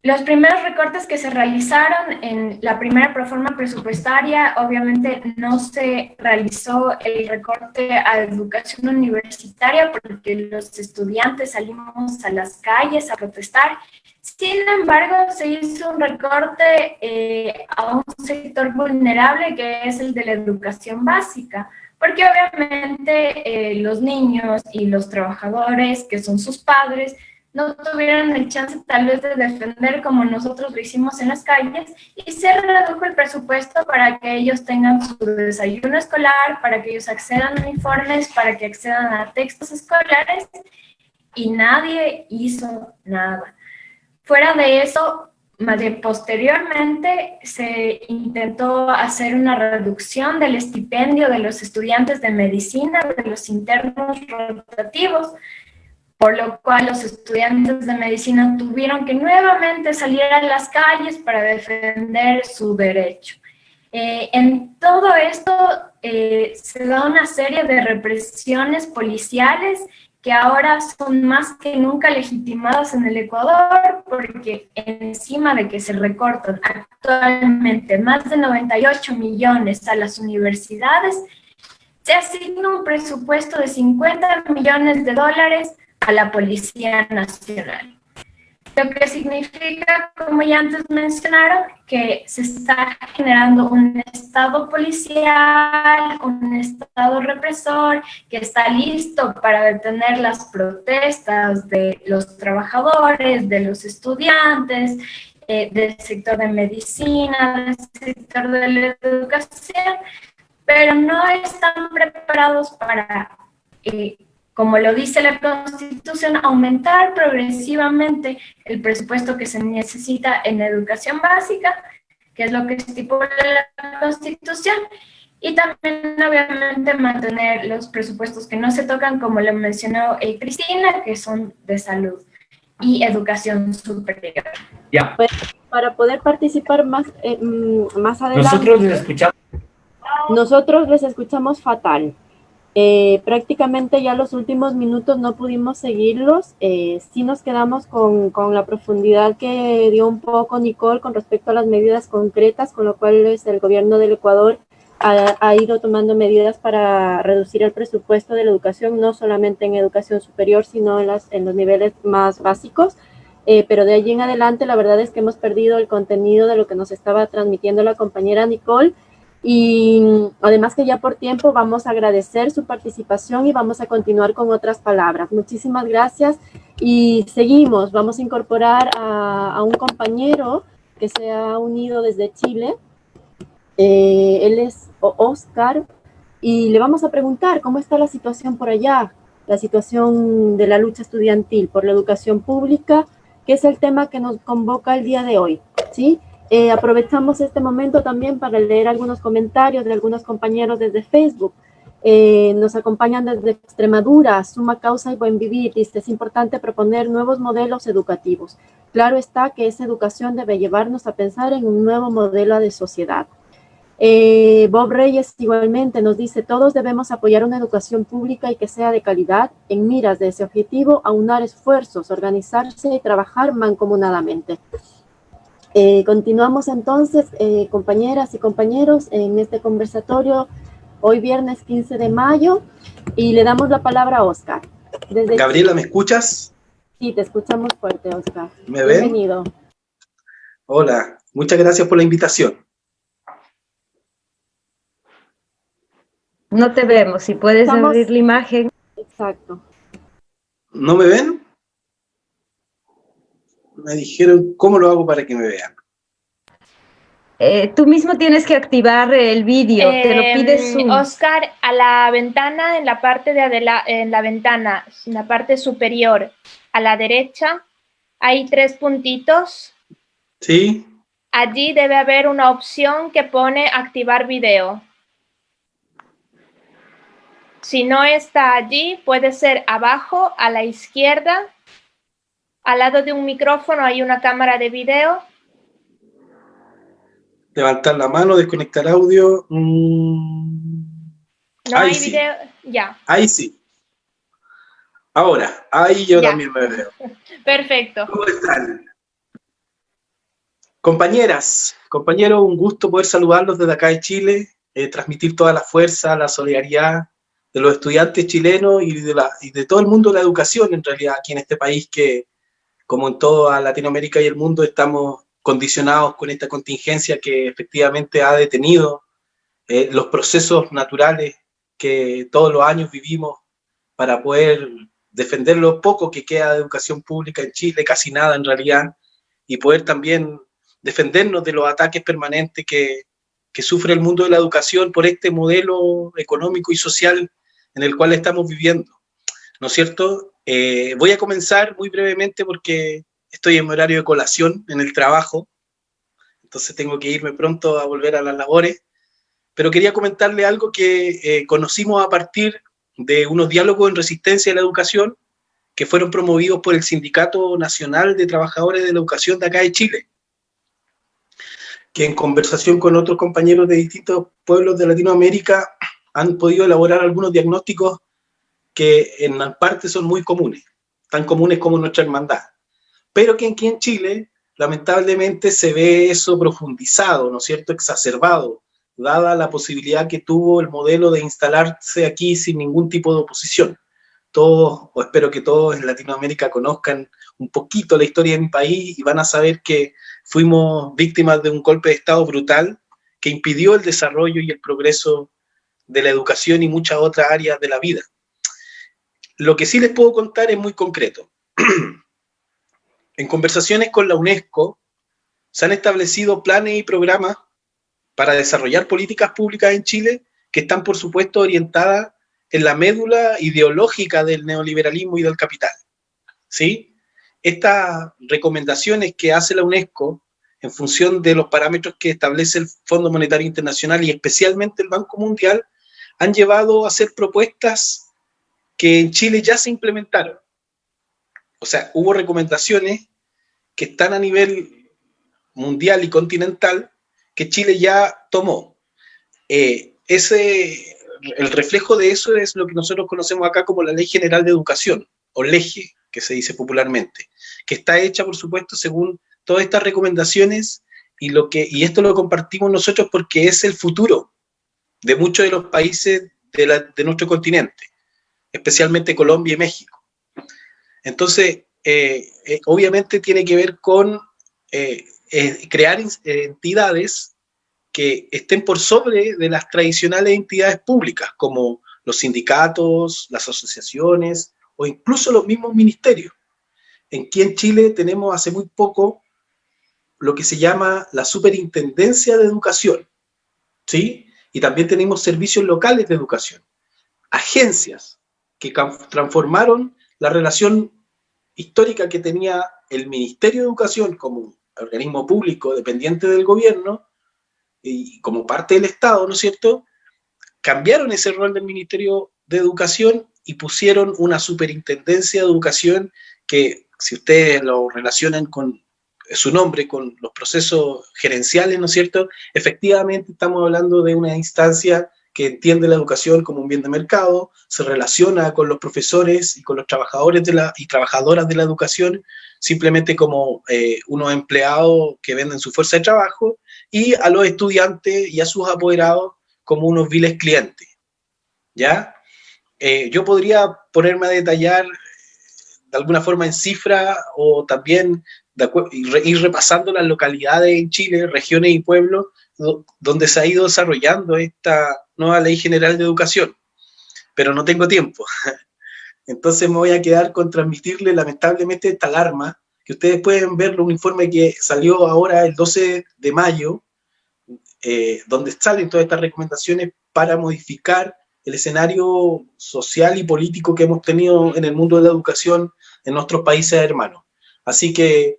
S9: Los primeros recortes que se realizaron en la primera proforma presupuestaria, obviamente no se realizó el recorte a educación universitaria porque los estudiantes salimos a las calles a protestar. Sin embargo, se hizo un recorte a un sector vulnerable que es el de la educación básica, porque obviamente los niños y los trabajadores, que son sus padres, no tuvieron el chance tal vez de defender como nosotros lo hicimos en las calles, y se redujo el presupuesto para que ellos tengan su desayuno escolar, para que ellos accedan a uniformes, para que accedan a textos escolares, y nadie hizo nada. Fuera de eso, más bien posteriormente se intentó hacer una reducción del estipendio de los estudiantes de medicina, de los internos rotativos, por lo cual los estudiantes de medicina tuvieron que nuevamente salir a las calles para defender su derecho. En todo esto se da una serie de represiones policiales que ahora son más que nunca legitimadas en el Ecuador, porque encima de que se recortan actualmente más de 98 millones a las universidades, se asigna un presupuesto de 50 millones de dólares a la Policía Nacional. Lo que significa, como ya antes mencionaron, que se está generando un estado policial, un estado represor, que está listo para detener las protestas de los trabajadores, de los estudiantes, del sector de medicina, del sector de la educación, pero no están preparados para como lo dice la Constitución, aumentar progresivamente el presupuesto que se necesita en educación básica, que es lo que estipula la Constitución, y también obviamente mantener los presupuestos que no se tocan, como lo mencionó Cristina, que son de salud y educación superior.
S8: Ya.
S2: Pues, para poder participar más adelante. Nosotros les escuchamos fatal. Prácticamente ya los últimos minutos no pudimos seguirlos. Sí nos quedamos con la profundidad que dio un poco Nicole con respecto a las medidas concretas, con lo cual el gobierno del Ecuador ha ido tomando medidas para reducir el presupuesto de la educación, no solamente en educación superior, sino en los niveles más básicos. Pero de allí en adelante la verdad es que hemos perdido el contenido de lo que nos estaba transmitiendo la compañera Nicole. Y además que ya por tiempo vamos a agradecer su participación y vamos a continuar con otras palabras. Muchísimas gracias y seguimos. Vamos a incorporar a un compañero que se ha unido desde Chile. Él es Oscar y le vamos a preguntar cómo está la situación por allá, la situación de la lucha estudiantil por la educación pública, que es el tema que nos convoca el día de hoy, ¿sí? Aprovechamos este momento también para leer algunos comentarios de algunos compañeros desde Facebook. Nos acompañan desde Extremadura, Suma Causa y Buen Vivir. Dice, es importante proponer nuevos modelos educativos. Claro está que esa educación debe llevarnos a pensar en un nuevo modelo de sociedad. Bob Reyes igualmente nos dice, todos debemos apoyar una educación pública y que sea de calidad. En miras de ese objetivo, aunar esfuerzos, organizarse y trabajar mancomunadamente. Continuamos entonces, compañeras y compañeros, en este conversatorio hoy viernes 15 de mayo y le damos la palabra a Oscar.
S10: Gabriela, ¿me escuchas?
S2: Sí, te escuchamos fuerte, Oscar.
S10: ¿Me ven?
S2: Bienvenido.
S10: Hola, muchas gracias por la invitación.
S11: No te vemos, si puedes abrir la imagen.
S2: Exacto.
S10: ¿No me ven? Me dijeron, ¿cómo lo hago para que me vean?
S11: Tú mismo tienes que activar el vídeo, te lo pide Zoom.
S12: Oscar, a la ventana, en la parte de en la ventana, en la parte superior, a la derecha, hay 3 puntitos.
S10: Sí.
S12: Allí debe haber una opción que pone activar video. Si no está allí, puede ser abajo, a la izquierda, al lado de un micrófono hay una cámara de video.
S10: Levantar la mano, desconectar audio.
S12: No
S10: ahí
S12: hay
S10: sí.
S12: video, ya.
S10: Ahí sí. Ahora, ahí yo
S12: Ya.
S10: también me veo.
S12: Perfecto.
S10: ¿Cómo están? Compañeras, compañeros, un gusto poder saludarlos desde acá de Chile, transmitir toda la fuerza, la solidaridad de los estudiantes chilenos y de todo el mundo de la educación, en realidad, aquí en este país que, como en toda Latinoamérica y el mundo, estamos condicionados con esta contingencia que efectivamente ha detenido los procesos naturales que todos los años vivimos para poder defender lo poco que queda de educación pública en Chile, casi nada en realidad, y poder también defendernos de los ataques permanentes que sufre el mundo de la educación por este modelo económico y social en el cual estamos viviendo, ¿no es cierto? Voy a comenzar muy brevemente porque estoy en mi horario de colación en el trabajo, entonces tengo que irme pronto a volver a las labores, pero quería comentarle algo que conocimos a partir de unos diálogos en resistencia de la educación que fueron promovidos por el Sindicato Nacional de Trabajadores de la Educación de acá de Chile, que en conversación con otros compañeros de distintos pueblos de Latinoamérica han podido elaborar algunos diagnósticos que en parte son muy comunes, tan comunes como nuestra hermandad, pero que aquí en Chile lamentablemente se ve eso profundizado, ¿no es cierto?, exacerbado, dada la posibilidad que tuvo el modelo de instalarse aquí sin ningún tipo de oposición. Todos, o espero que todos en Latinoamérica conozcan un poquito la historia de mi país y van a saber que fuimos víctimas de un golpe de Estado brutal que impidió el desarrollo y el progreso de la educación y muchas otras áreas de la vida. Lo que sí les puedo contar es muy concreto. En conversaciones con la UNESCO se han establecido planes y programas para desarrollar políticas públicas en Chile que están, por supuesto, orientadas en la médula ideológica del neoliberalismo y del capital, ¿sí? Estas recomendaciones que hace la UNESCO en función de los parámetros que establece el Fondo Monetario Internacional y especialmente el Banco Mundial han llevado a hacer propuestas que en Chile ya se implementaron. O sea, hubo recomendaciones que están a nivel mundial y continental que Chile ya tomó. El reflejo de eso es lo que nosotros conocemos acá como la Ley General de Educación, o LEGE, que se dice popularmente, que está hecha, por supuesto, según todas estas recomendaciones, y esto lo compartimos nosotros porque es el futuro de muchos de los países de nuestro continente, especialmente Colombia y México. Entonces, obviamente tiene que ver con crear entidades que estén por sobre de las tradicionales entidades públicas, como los sindicatos, las asociaciones o incluso los mismos ministerios. Aquí en Chile tenemos hace muy poco lo que se llama la Superintendencia de Educación, ¿sí? Y también tenemos servicios locales de educación, agencias que transformaron la relación histórica que tenía el Ministerio de Educación como organismo público dependiente del gobierno y como parte del Estado, ¿no es cierto? Cambiaron ese rol del Ministerio de Educación y pusieron una superintendencia de educación que, si ustedes lo relacionan con su nombre, con los procesos gerenciales, ¿no es cierto? Efectivamente estamos hablando de una instancia que entiende la educación como un bien de mercado, se relaciona con los profesores y con los trabajadores y trabajadoras de la educación simplemente como unos empleados que venden su fuerza de trabajo, y a los estudiantes y a sus apoderados como unos viles clientes, ¿ya? Yo podría ponerme a detallar de alguna forma en cifra o también ir repasando las localidades en Chile, regiones y pueblos, donde se ha ido desarrollando esta nueva Ley General de Educación, pero no tengo tiempo. Entonces me voy a quedar con transmitirle lamentablemente esta alarma, que ustedes pueden verlo, un informe que salió ahora el 12 de mayo, donde salen todas estas recomendaciones para modificar el escenario social y político que hemos tenido en el mundo de la educación en nuestros países hermanos. Así que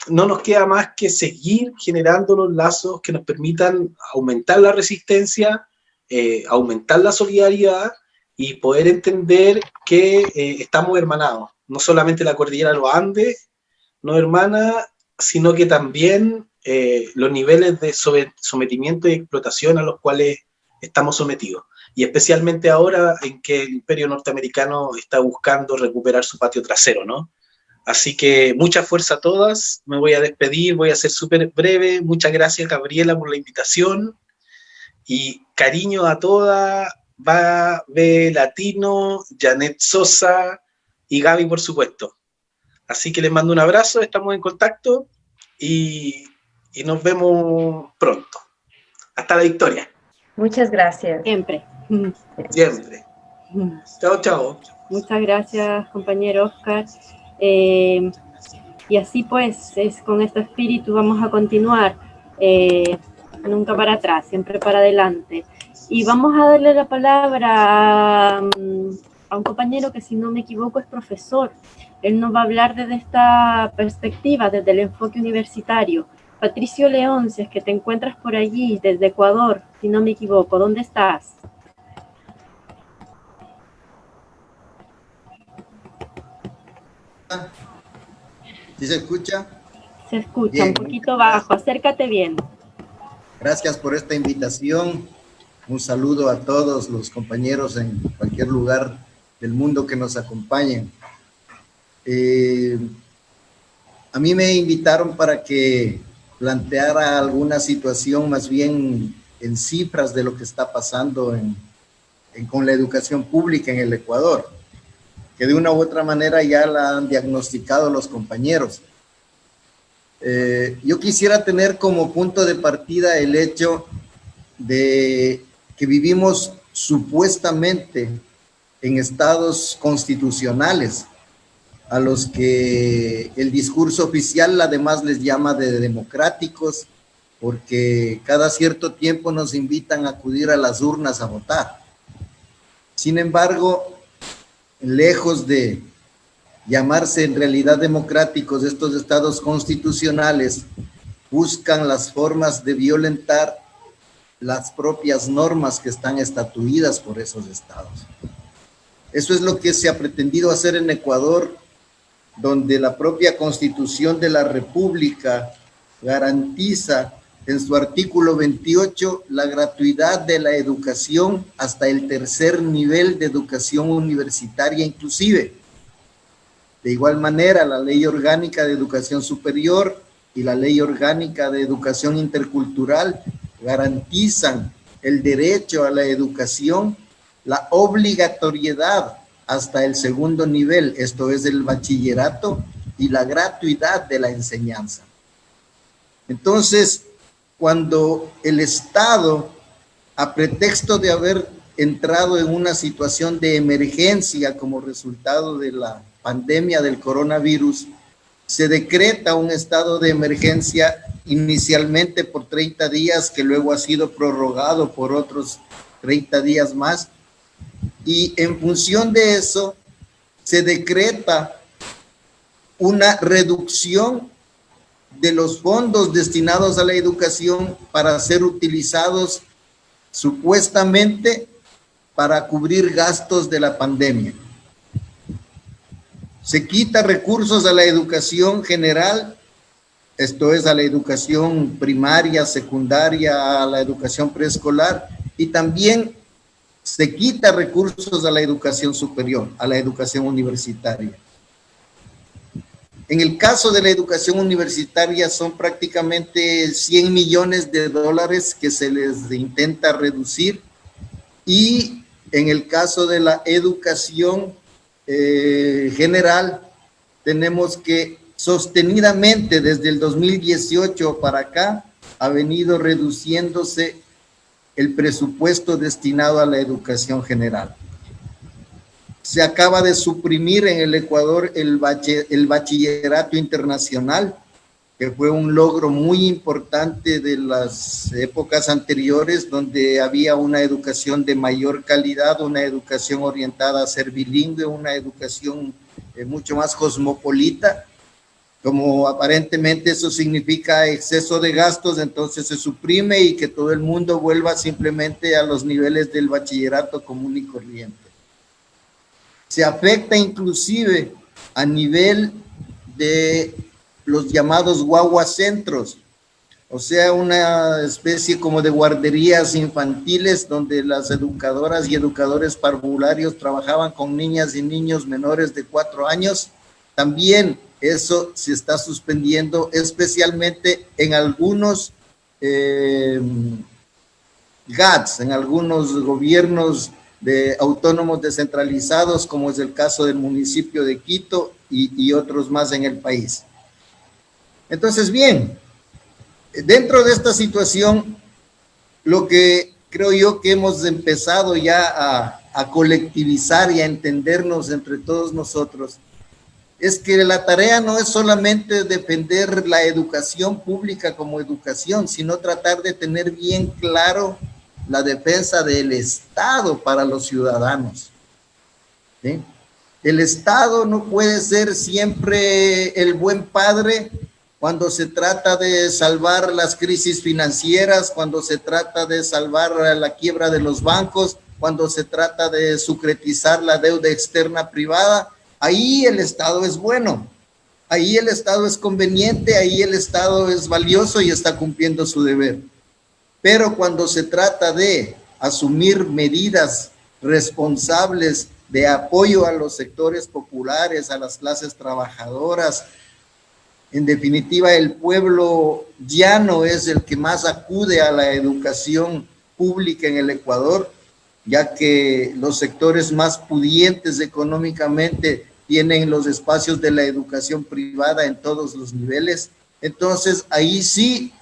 S10: no nos queda más que seguir generando los lazos que nos permitan aumentar la resistencia, aumentar la solidaridad y poder entender que estamos hermanados. No solamente la cordillera de los Andes nos hermana, sino que también los niveles de sometimiento y explotación a los cuales estamos sometidos. Y especialmente ahora en que el imperio norteamericano está buscando recuperar su patio trasero, ¿no? Así que mucha fuerza a todas, me voy a despedir, voy a ser súper breve. Muchas gracias, Gabriela, por la invitación. Y cariño a todas, B Latino, Janet Sosa y Gaby, por supuesto. Así que les mando un abrazo, estamos en contacto y nos vemos pronto. Hasta la victoria.
S11: Muchas gracias.
S2: Siempre.
S10: Siempre. Chao, chao.
S2: Muchas gracias, compañero Oscar. Y así pues, con este espíritu vamos a continuar, nunca para atrás, siempre para adelante. Y vamos a darle la palabra a un compañero que, si no me equivoco, es profesor. Él nos va a hablar desde esta perspectiva, desde el enfoque universitario. Patricio León, si es que te encuentras por allí, desde Ecuador, si no me equivoco, ¿dónde estás?
S13: ¿Sí se escucha?
S2: Se escucha,
S13: bien.
S2: Un poquito bajo, acércate bien.
S13: Gracias por esta invitación. Un saludo a todos los compañeros en cualquier lugar del mundo que nos acompañen. A mí me invitaron para que planteara alguna situación más bien en cifras de lo que está pasando con la educación pública en el Ecuador, que de una u otra manera ya la han diagnosticado los compañeros. Yo quisiera tener como punto de partida el hecho de que vivimos supuestamente en estados constitucionales, a los que el discurso oficial además les llama de democráticos, porque cada cierto tiempo nos invitan a acudir a las urnas a votar. Sin embargo, lejos de llamarse en realidad democráticos, estos estados constitucionales buscan las formas de violentar las propias normas que están estatuidas por esos estados. Eso es lo que se ha pretendido hacer en Ecuador, donde la propia Constitución de la República garantiza en su artículo 28 la gratuidad de la educación hasta el tercer nivel de educación universitaria inclusive. De igual manera, la Ley Orgánica de Educación Superior y la Ley Orgánica de Educación Intercultural garantizan el derecho a la educación, la obligatoriedad hasta el segundo nivel, esto es el bachillerato, y la gratuidad de la enseñanza. Entonces, cuando el Estado, a pretexto de haber entrado en una situación de emergencia como resultado de la pandemia del coronavirus, se decreta un estado de emergencia inicialmente por 30 días, que luego ha sido prorrogado por otros 30 días más, y en función de eso se decreta una reducción de los fondos destinados a la educación para ser utilizados supuestamente para cubrir gastos de la pandemia. Se quita recursos a la educación general, esto es a la educación primaria, secundaria, a la educación preescolar, y también se quita recursos a la educación superior, a la educación universitaria. En el caso de la educación universitaria son prácticamente 100 millones de dólares que se les intenta reducir, y en el caso de la educación general tenemos que sostenidamente desde el 2018 para acá ha venido reduciéndose el presupuesto destinado a la educación general. Se acaba de suprimir en el Ecuador el bachillerato internacional, que fue un logro muy importante de las épocas anteriores, donde había una educación de mayor calidad, una educación orientada a ser bilingüe, una educación mucho más cosmopolita. Como aparentemente eso significa exceso de gastos, entonces se suprime y que todo el mundo vuelva simplemente a los niveles del bachillerato común y corriente. Se afecta inclusive a nivel de los llamados guaguacentros, o sea, una especie como de guarderías infantiles donde las educadoras y educadores parvularios trabajaban con niñas y niños menores de 4 años. También eso se está suspendiendo, especialmente en algunos GATS, en algunos gobiernos autónomos descentralizados, como es el caso del municipio de Quito y otros más en el país. Entonces, bien, dentro de esta situación, lo que creo yo que hemos empezado ya a colectivizar y a entendernos entre todos nosotros, es que la tarea no es solamente defender la educación pública como educación, sino tratar de tener bien claro la defensa del Estado para los ciudadanos. ¿Sí? El Estado no puede ser siempre el buen padre cuando se trata de salvar las crisis financieras, cuando se trata de salvar la quiebra de los bancos, cuando se trata de sucretizar la deuda externa privada. Ahí el Estado es bueno, ahí el Estado es conveniente, ahí el Estado es valioso y está cumpliendo su deber. Pero cuando se trata de asumir medidas responsables de apoyo a los sectores populares, a las clases trabajadoras, en definitiva el pueblo llano es el que más acude a la educación pública en el Ecuador, ya que los sectores más pudientes económicamente tienen los espacios de la educación privada en todos los niveles. Entonces ahí sí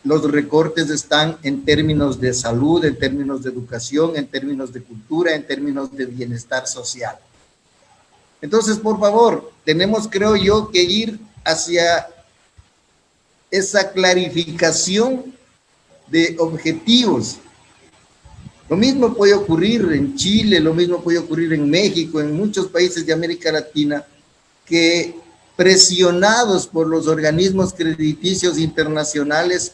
S13: los recortes están en términos de salud, en términos de educación, en términos de cultura, en términos de bienestar social. Entonces, por favor, tenemos, creo yo, que ir hacia esa clarificación de objetivos. Lo mismo puede ocurrir en Chile, lo mismo puede ocurrir en México, en muchos países de América Latina, que presionados por los organismos crediticios internacionales,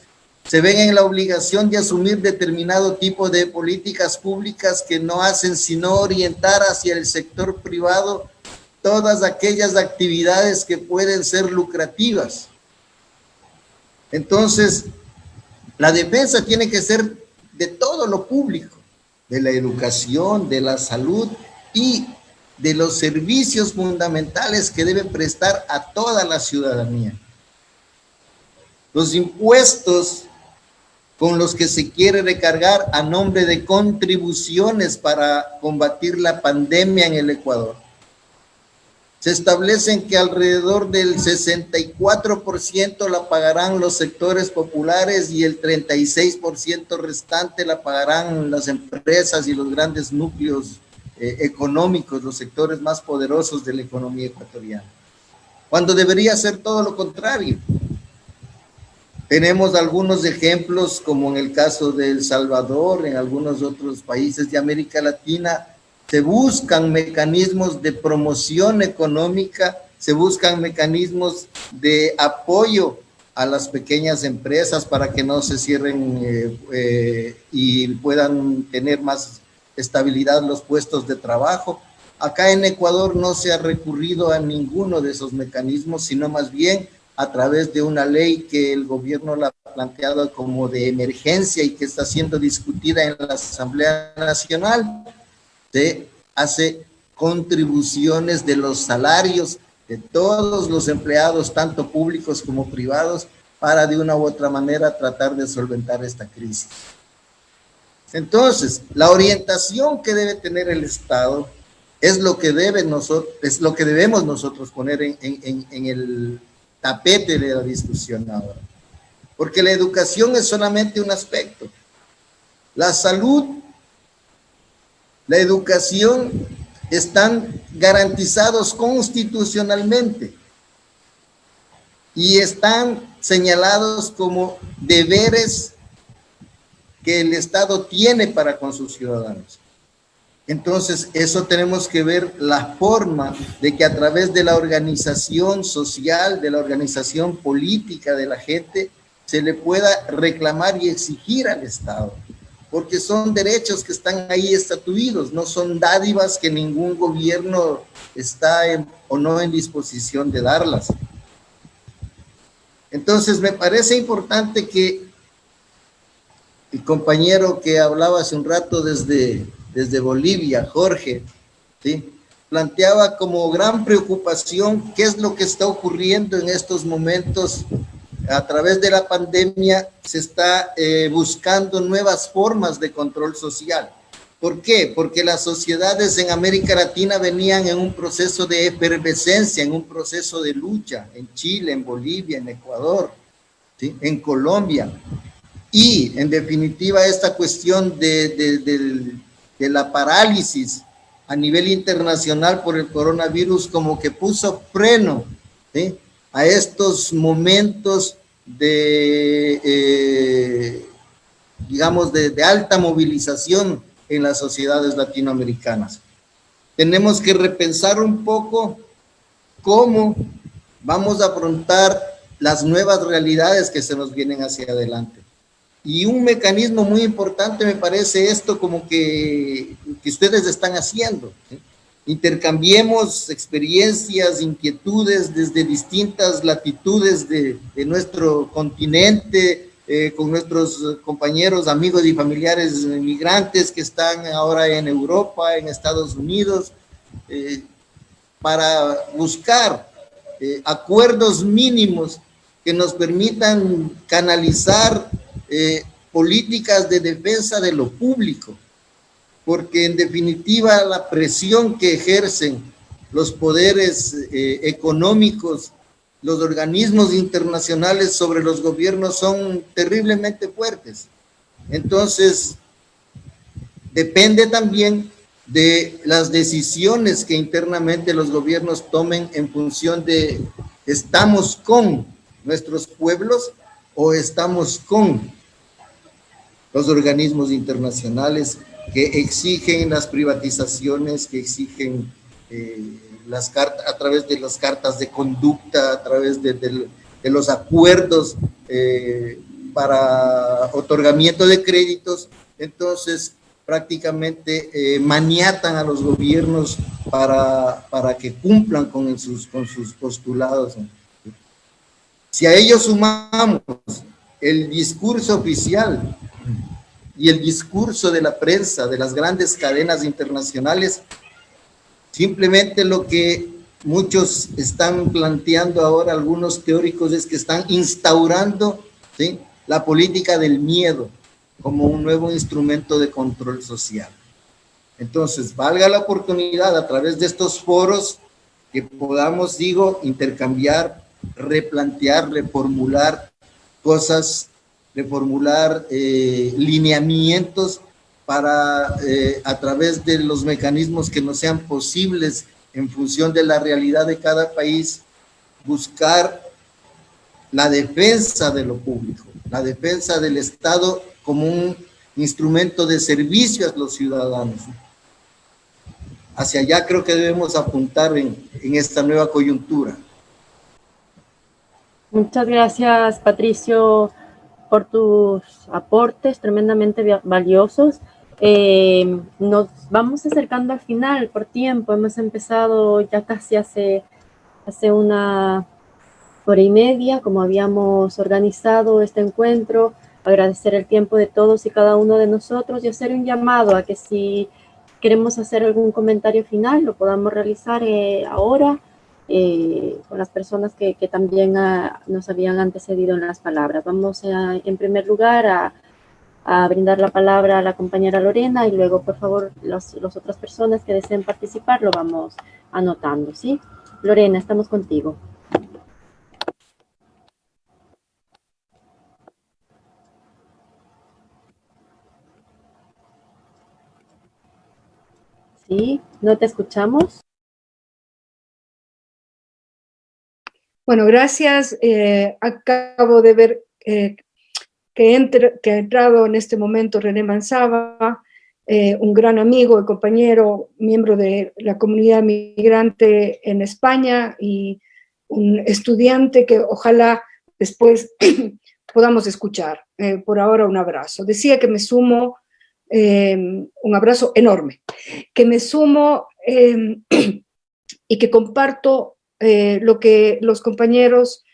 S13: se ven en la obligación de asumir determinado tipo de políticas públicas que no hacen sino orientar hacia el sector privado todas aquellas actividades que pueden ser lucrativas. Entonces, la defensa tiene que ser de todo lo público, de la educación, de la salud y de los servicios fundamentales que debe prestar a toda la ciudadanía. Los impuestos con los que se quiere recargar a nombre de contribuciones para combatir la pandemia en el Ecuador. Se establecen que alrededor del 64% la pagarán los sectores populares y el 36% restante la pagarán las empresas y los grandes núcleos económicos, los sectores más poderosos de la economía ecuatoriana, cuando debería ser todo lo contrario. Tenemos algunos ejemplos, como en el caso de El Salvador, en algunos otros países de América Latina, se buscan mecanismos de promoción económica, se buscan mecanismos de apoyo a las pequeñas empresas para que no se cierren y puedan tener más estabilidad los puestos de trabajo. Acá en Ecuador no se ha recurrido a ninguno de esos mecanismos, sino más bien a través de una ley que el gobierno la ha planteado como de emergencia y que está siendo discutida en la Asamblea Nacional. Se hace contribuciones de los salarios de todos los empleados, tanto públicos como privados, para de una u otra manera tratar de solventar esta crisis. Entonces, la orientación que debe tener el Estado es lo que debemos nosotros poner en el tapete de la discusión ahora. porque la educación es solamente un aspecto. La salud, la educación están garantizados constitucionalmente y están señalados como deberes que el Estado tiene para con sus ciudadanos. Entonces, eso tenemos que ver la forma de que a través de la organización social, de la organización política de la gente, se le pueda reclamar y exigir al Estado, porque son derechos que están ahí estatuidos, no son dádivas que ningún gobierno está o no en disposición de darlas. Entonces, me parece importante que el compañero que hablaba hace un rato desde Bolivia, Jorge, ¿sí?, planteaba como gran preocupación qué es lo que está ocurriendo en estos momentos. A través de la pandemia se está buscando nuevas formas de control social. ¿Por qué? Porque las sociedades en América Latina venían en un proceso de efervescencia, en un proceso de lucha, en Chile, en Bolivia, en Ecuador, ¿sí?, en Colombia. Y en definitiva esta cuestión de la parálisis a nivel internacional por el coronavirus como que puso freno, ¿sí?, a estos momentos digamos, de alta movilización en las sociedades latinoamericanas. Tenemos que repensar un poco cómo vamos a afrontar las nuevas realidades que se nos vienen hacia adelante. Y un mecanismo muy importante me parece esto como que ustedes están haciendo, ¿sí? Intercambiemos experiencias, inquietudes desde distintas latitudes de nuestro continente, con nuestros compañeros, amigos y familiares migrantes que están ahora en Europa, en Estados Unidos, para buscar acuerdos mínimos que nos permitan canalizar políticas de defensa de lo público, porque en definitiva la presión que ejercen los poderes económicos, los organismos internacionales sobre los gobiernos son terriblemente fuertes. Entonces, depende también de las decisiones que internamente los gobiernos tomen en función de ¿estamos con nuestros pueblos o estamos con los organismos internacionales que exigen las privatizaciones, que exigen a través de las cartas de conducta, a través de los acuerdos para otorgamiento de créditos? Entonces, prácticamente maniatan a los gobiernos para que cumplan con sus postulados. Si a ellos sumamos el discurso oficial y el discurso de la prensa, de las grandes cadenas internacionales, simplemente lo que muchos están planteando ahora, algunos teóricos, es que están instaurando, ¿sí?, la política del miedo como un nuevo instrumento de control social. Entonces, valga la oportunidad a través de estos foros que podamos, intercambiar, replantear, reformular cosas, reformular lineamientos para, a través de los mecanismos que nos sean posibles en función de la realidad de cada país, buscar la defensa de lo público, la defensa del Estado como un instrumento de servicio a los ciudadanos. Hacia allá creo que debemos apuntar en esta nueva coyuntura.
S2: Muchas gracias, Patricio, por tus aportes tremendamente valiosos. Nos vamos acercando al final por tiempo. Hemos empezado ya casi hace una hora y media, como habíamos organizado este encuentro. Agradecer el tiempo de todos y cada uno de nosotros y hacer un llamado a que si queremos hacer algún comentario final lo podamos realizar ahora con las personas que también nos habían antecedido en las palabras. Vamos en primer lugar a brindar la palabra a la compañera Lorena y luego, por favor, las otras personas que deseen participar lo vamos anotando, ¿sí? Lorena, estamos contigo. Sí, no te escuchamos.
S5: Bueno, gracias. Acabo de ver que ha entrado en este momento René Manzaba, un gran amigo y compañero, miembro de la comunidad migrante en España y un estudiante que ojalá después podamos escuchar. Por ahora, un abrazo. Decía que me sumo, un abrazo enorme, que me sumo y que comparto lo que los compañeros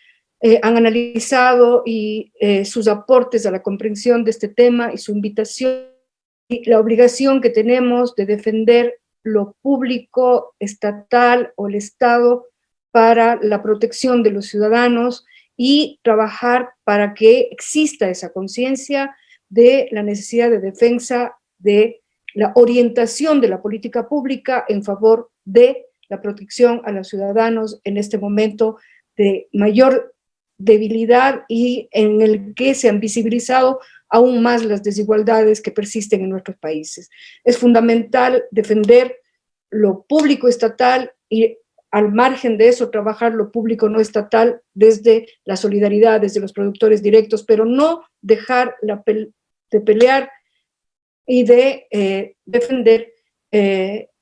S5: han analizado y sus aportes a la comprensión de este tema y su invitación y la obligación que tenemos de defender lo público, estatal o el Estado para la protección de los ciudadanos y trabajar para que exista esa conciencia de la necesidad de defensa de la orientación de la política pública en favor de la protección a los ciudadanos en este momento de mayor debilidad y en el que se han visibilizado aún más las desigualdades que persisten en nuestros países. Es fundamental defender lo público estatal y al margen de eso trabajar lo público no estatal desde la solidaridad, desde los productores directos, pero no dejar de pelear y de defender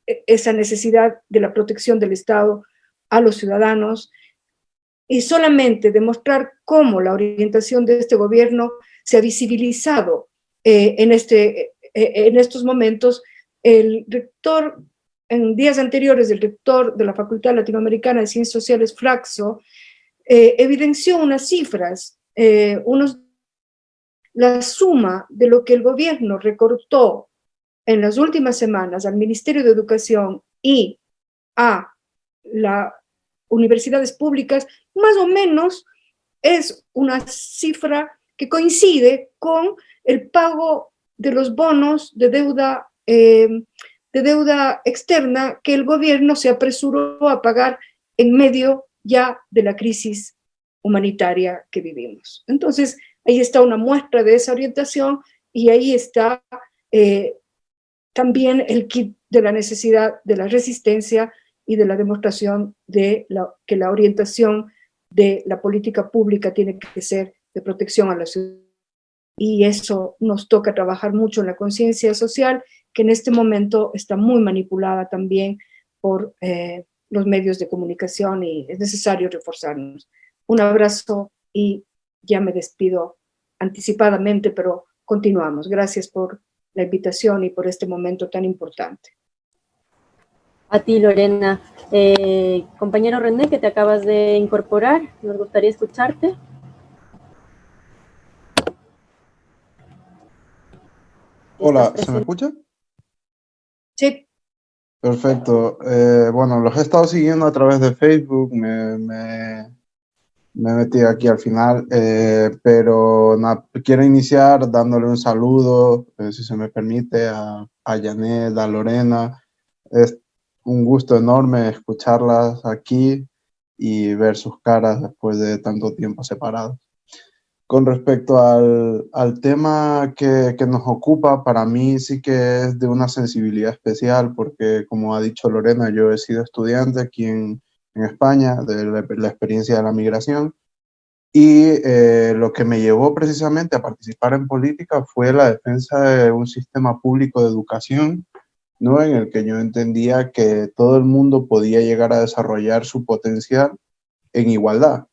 S5: esa necesidad de la protección del Estado a los ciudadanos y solamente demostrar cómo la orientación de este gobierno se ha visibilizado en estos momentos. El rector, en días anteriores, el rector de la Facultad Latinoamericana de Ciencias Sociales, Flaxo, evidenció unas cifras, la suma de lo que el gobierno recortó en las últimas semanas al Ministerio de Educación y a las universidades públicas, más o menos es una cifra que coincide con el pago de los bonos de deuda externa que el gobierno se apresuró a pagar en medio ya de la crisis humanitaria que vivimos. Entonces, ahí está una muestra de esa orientación y ahí está también el kit de la necesidad de la resistencia y de la demostración de que la orientación de la política pública tiene que ser de protección a la ciudad. Y eso nos toca trabajar mucho en la conciencia social, que en este momento está muy manipulada también por los medios de comunicación y es necesario reforzarnos. Un abrazo y ya me despido anticipadamente, pero continuamos. Gracias por la invitación y por este momento tan importante.
S2: A ti, Lorena. Compañero René, que te acabas de incorporar, nos gustaría escucharte.
S14: Hola, ¿se me escucha?
S5: Sí.
S14: Perfecto. Bueno, los he estado siguiendo a través de Facebook, me metí aquí al final, pero quiero iniciar dándole un saludo, si se me permite, a Janet, a Lorena. Es un gusto enorme escucharlas aquí y ver sus caras después de tanto tiempo separados. Con respecto al tema que nos ocupa, para mí sí que es de una sensibilidad especial porque, como ha dicho Lorena, yo he sido estudiante aquí en España de la experiencia de la migración y lo que me llevó precisamente a participar en política fue la defensa de un sistema público de educación, ¿no? En el que yo entendía que todo el mundo podía llegar a desarrollar su potencial en igualdad.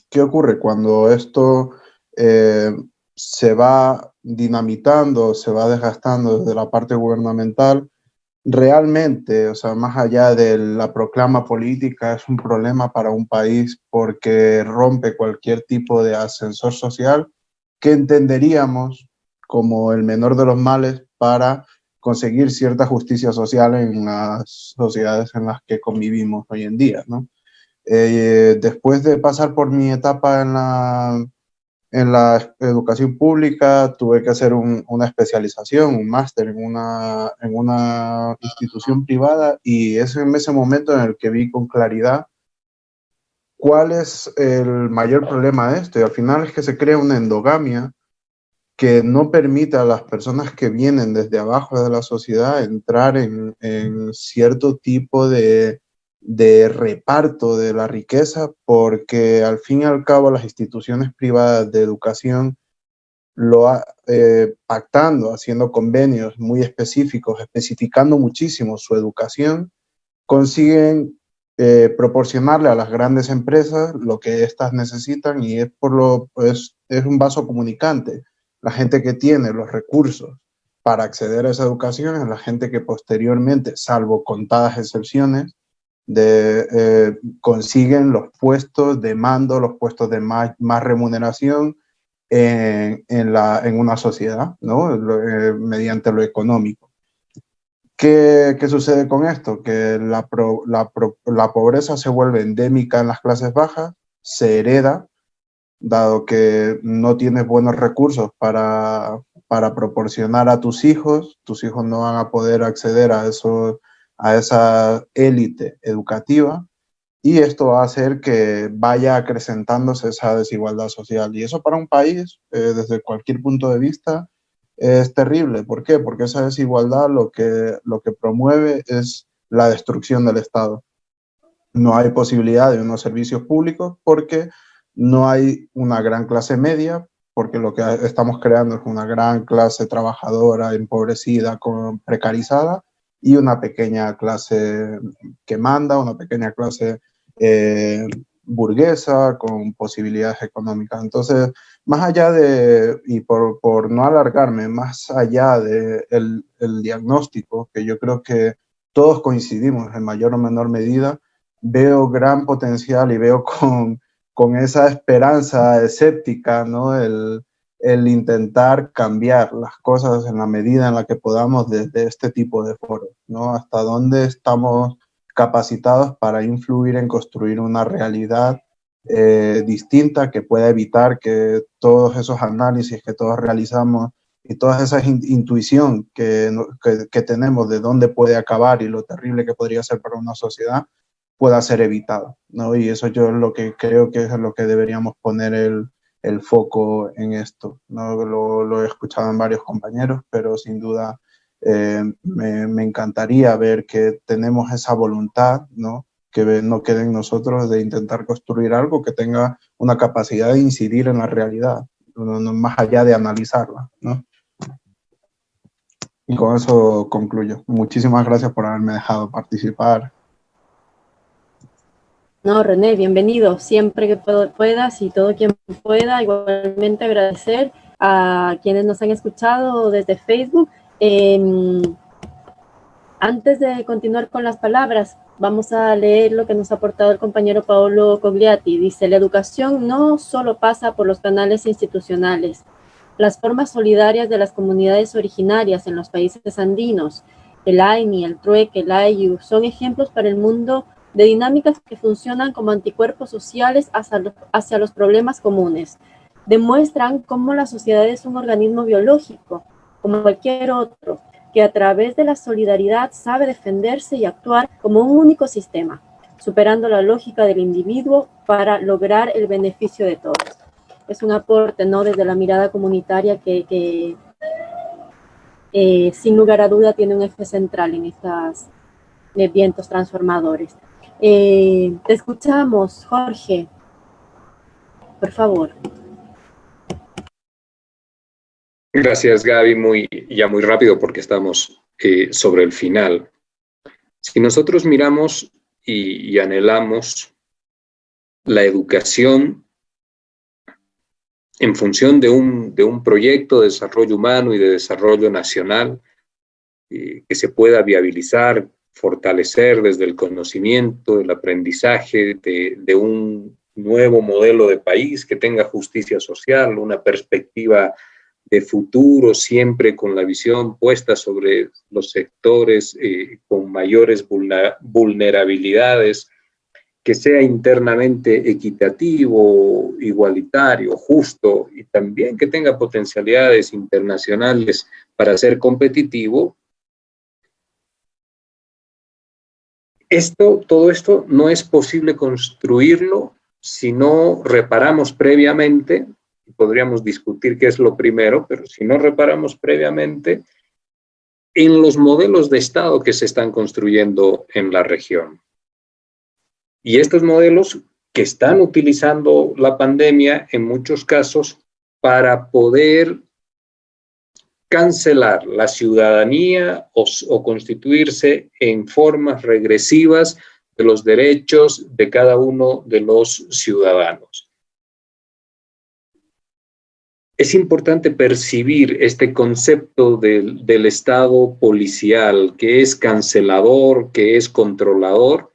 S14: ¿Qué ocurre cuando esto se va dinamitando, se va desgastando desde la parte gubernamental? Realmente, o sea, más allá de la proclama política, es un problema para un país porque rompe cualquier tipo de ascensor social que entenderíamos como el menor de los males para conseguir cierta justicia social en las sociedades en las que convivimos hoy en día, ¿no? Después de pasar por mi etapa en la educación pública, tuve que hacer una especialización, un máster en una institución privada y es en ese momento en el que vi con claridad cuál es el mayor problema de esto. Y al final es que se crea una endogamia que no permite a las personas que vienen desde abajo de la sociedad entrar en cierto tipo de reparto de la riqueza, porque al fin y al cabo las instituciones privadas de educación pactando, haciendo convenios muy específicos, especificando muchísimo su educación, consiguen proporcionarle a las grandes empresas lo que éstas necesitan, y es un vaso comunicante. La gente que tiene los recursos para acceder a esa educación es la gente que posteriormente, salvo contadas excepciones, consiguen los puestos de mando, los puestos de más remuneración en una sociedad, ¿no? Mediante lo económico. ¿Qué sucede con esto? Que la pobreza se vuelve endémica en las clases bajas, se hereda, dado que no tienes buenos recursos para proporcionar a tus hijos no van a poder acceder a esa élite educativa, y esto va a hacer que vaya acrecentándose esa desigualdad social. Y eso para un país, desde cualquier punto de vista, es terrible. ¿Por qué? Porque esa desigualdad lo que promueve es la destrucción del Estado. No hay posibilidad de unos servicios públicos porque no hay una gran clase media, porque lo que estamos creando es una gran clase trabajadora, empobrecida, precarizada, y una pequeña clase que manda, una pequeña clase burguesa con posibilidades económicas. Entonces, más allá y por no alargarme, más allá del diagnóstico, que yo creo que todos coincidimos en mayor o menor medida, veo gran potencial y veo con esa esperanza escéptica, ¿no? El intentar cambiar las cosas en la medida en la que podamos desde este tipo de foros, ¿no? Hasta dónde estamos capacitados para influir en construir una realidad distinta que pueda evitar que todos esos análisis que todos realizamos y toda esa intuición que tenemos de dónde puede acabar y lo terrible que podría ser para una sociedad pueda ser evitado, ¿no? Y eso yo es lo que creo que es lo que deberíamos poner el foco en esto, ¿no? Lo he escuchado en varios compañeros, pero sin duda me encantaría ver que tenemos esa voluntad, ¿no? Que no quede en nosotros de intentar construir algo que tenga una capacidad de incidir en la realidad, no más allá de analizarla, ¿no? Y con eso concluyo. Muchísimas gracias por haberme dejado participar.
S2: No, René, bienvenido. Siempre que puedas y todo quien pueda, igualmente agradecer a quienes nos han escuchado desde Facebook. Antes de continuar con las palabras, vamos a leer lo que nos ha aportado el compañero Paolo Cogliatti. Dice: la educación no solo pasa por los canales institucionales. Las formas solidarias de las comunidades originarias en los países andinos, el AINI, el Trueque, el AIU, son ejemplos para el mundo de dinámicas que funcionan como anticuerpos sociales hacia los problemas comunes. Demuestran cómo la sociedad es un organismo biológico, como cualquier otro, que a través de la solidaridad sabe defenderse y actuar como un único sistema, superando la lógica del individuo para lograr el beneficio de todos. Es un aporte, ¿no?, desde la mirada comunitaria que sin lugar a duda tiene un eje central en estos vientos transformadores. Te escuchamos, Jorge. Por favor.
S1: Gracias, Gaby. Muy rápido porque estamos sobre el final. Si nosotros miramos y anhelamos la educación en función de un proyecto de desarrollo humano y de desarrollo nacional que se pueda viabilizar, fortalecer desde el conocimiento, el aprendizaje de un nuevo modelo de país que tenga justicia social, una perspectiva de futuro, siempre con la visión puesta sobre los sectores con mayores vulnerabilidades, que sea internamente equitativo, igualitario, justo, y también que tenga potencialidades internacionales para ser competitivo. Todo esto no es posible construirlo si no reparamos previamente podríamos discutir qué es lo primero, pero si no reparamos previamente en los modelos de Estado que se están construyendo en la región. Y estos modelos que están utilizando la pandemia en muchos casos para poder cancelar la ciudadanía o constituirse en formas regresivas de los derechos de cada uno de los ciudadanos. Es importante percibir este concepto del Estado policial, que es cancelador, que es controlador,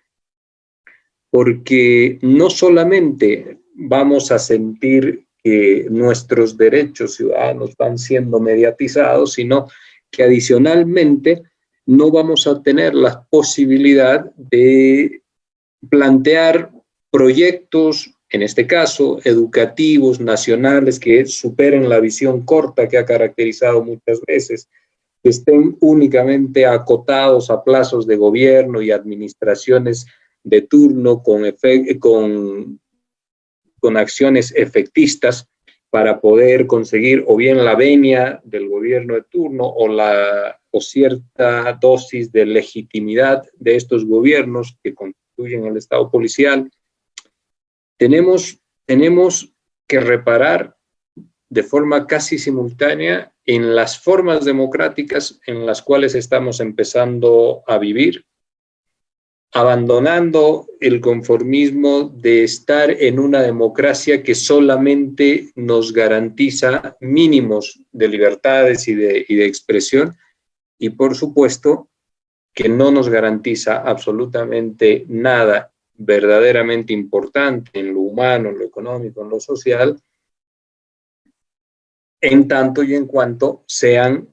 S1: porque no solamente vamos a sentir que nuestros derechos ciudadanos van siendo mediatizados, sino que adicionalmente no vamos a tener la posibilidad de plantear proyectos, en este caso, educativos, nacionales, que superen la visión corta que ha caracterizado muchas veces, que estén únicamente acotados a plazos de gobierno y administraciones de turno con acciones efectistas para poder conseguir o bien la venia del gobierno de turno o cierta dosis de legitimidad de estos gobiernos que constituyen el Estado policial. Tenemos que reparar de forma casi simultánea en las formas democráticas en las cuales estamos empezando a vivir, abandonando el conformismo de estar en una democracia que solamente nos garantiza mínimos de libertades y de expresión, y por supuesto que no nos garantiza absolutamente nada verdaderamente importante en lo humano, en lo económico, en lo social, en tanto y en cuanto sean